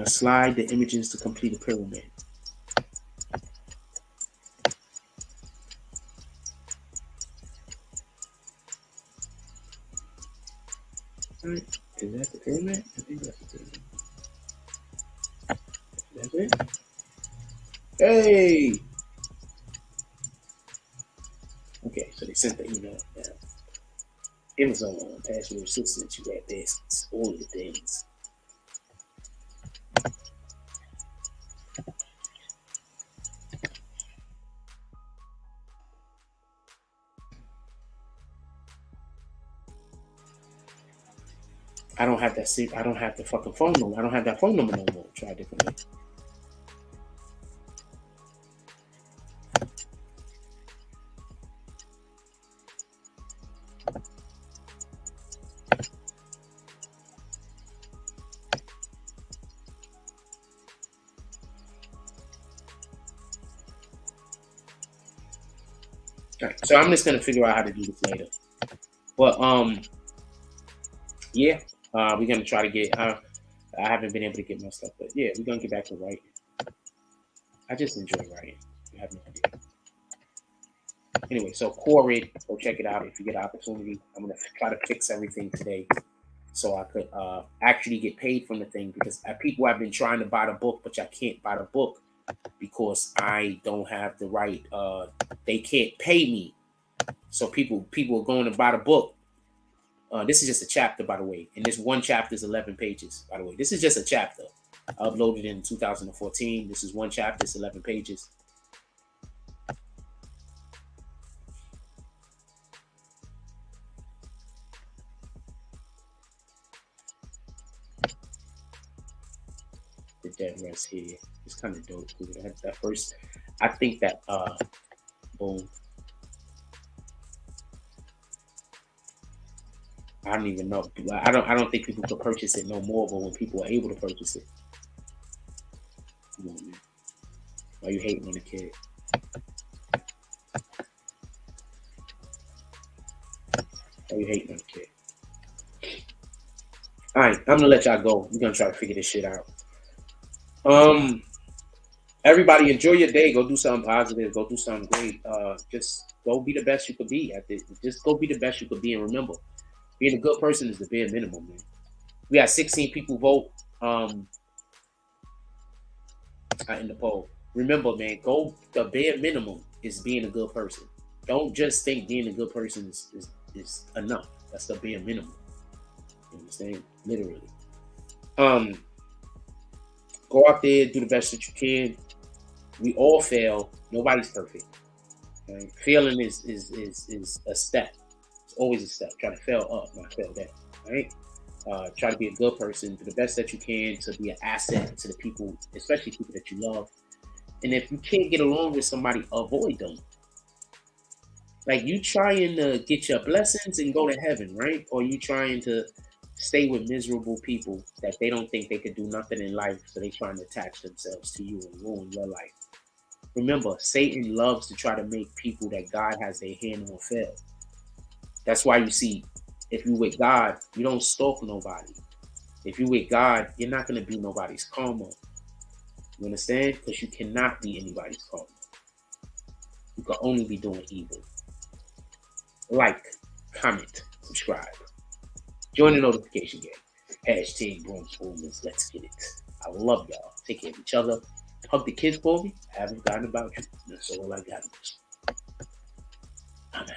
Slide the images to complete a pyramid. Alright, is that the pyramid? I think that's the pyramid. That's it? Hey! Okay, so they sent the email now. Amazon password assistance, you got this, all of the things. I don't have that I don't have the fucking phone number. I don't have that phone number no more. Try differently. Alright, so I'm just gonna figure out how to do this later. But yeah, we're gonna try to get. I haven't been able to get my stuff, but yeah, we're gonna get back to writing. I just enjoy writing. You have no idea. Anyway, so core it. Go check it out if you get an opportunity. I'm gonna try to fix everything today, so I could actually get paid from the thing because people have been trying to buy the book, but I can't buy the book because I don't have the right. They can't pay me, so people are going to buy the book. This is just a chapter, by the way, and this one chapter is 11 pages. By the way, this is just a chapter. I uploaded in 2014. This is one chapter. It's 11 pages. The dead rest here. It's kind of dope. That first, I think that boom. I don't even know. I don't think people could purchase it no more. But when people are able to purchase it, come on, man. Why you hating on the kid? Why you hating on the kid? All right, I'm gonna let y'all go. We're gonna try to figure this shit out. Everybody enjoy your day. Go do something positive. Go do something great. Just go be the best you could be at this. Just go be the best you could be, and remember, being a good person is the bare minimum, man. We had 16 people vote in the poll. Remember, man, the bare minimum is being a good person. Don't just think being a good person is enough. That's the bare minimum. You understand? Literally. Go out there, do the best that you can. We all fail. Nobody's perfect. Right? Failing is a step. It's always a step. Try to fail up, not fail down. Right? Try to be a good person. Do the best that you can to be an asset to the people, especially people that you love. And if you can't get along with somebody, avoid them. Like you trying to get your blessings and go to heaven, right? Or you trying to stay with miserable people that they don't think they could do nothing in life, so they trying to attach themselves to you and ruin your life. Remember, Satan loves to try to make people that God has their hand on fail. That's why you see, if you with God, you don't stalk nobody. If you with God, you're not going to be nobody's karma. You understand? Because you cannot be anybody's karma. You can only be doing evil. Like, comment, subscribe. Join the notification game. Hashtag Bronx Boomers. Let's get it. I love y'all. Take care of each other. Hug the kids for me. I haven't forgotten about you. That's all I got. I'm out.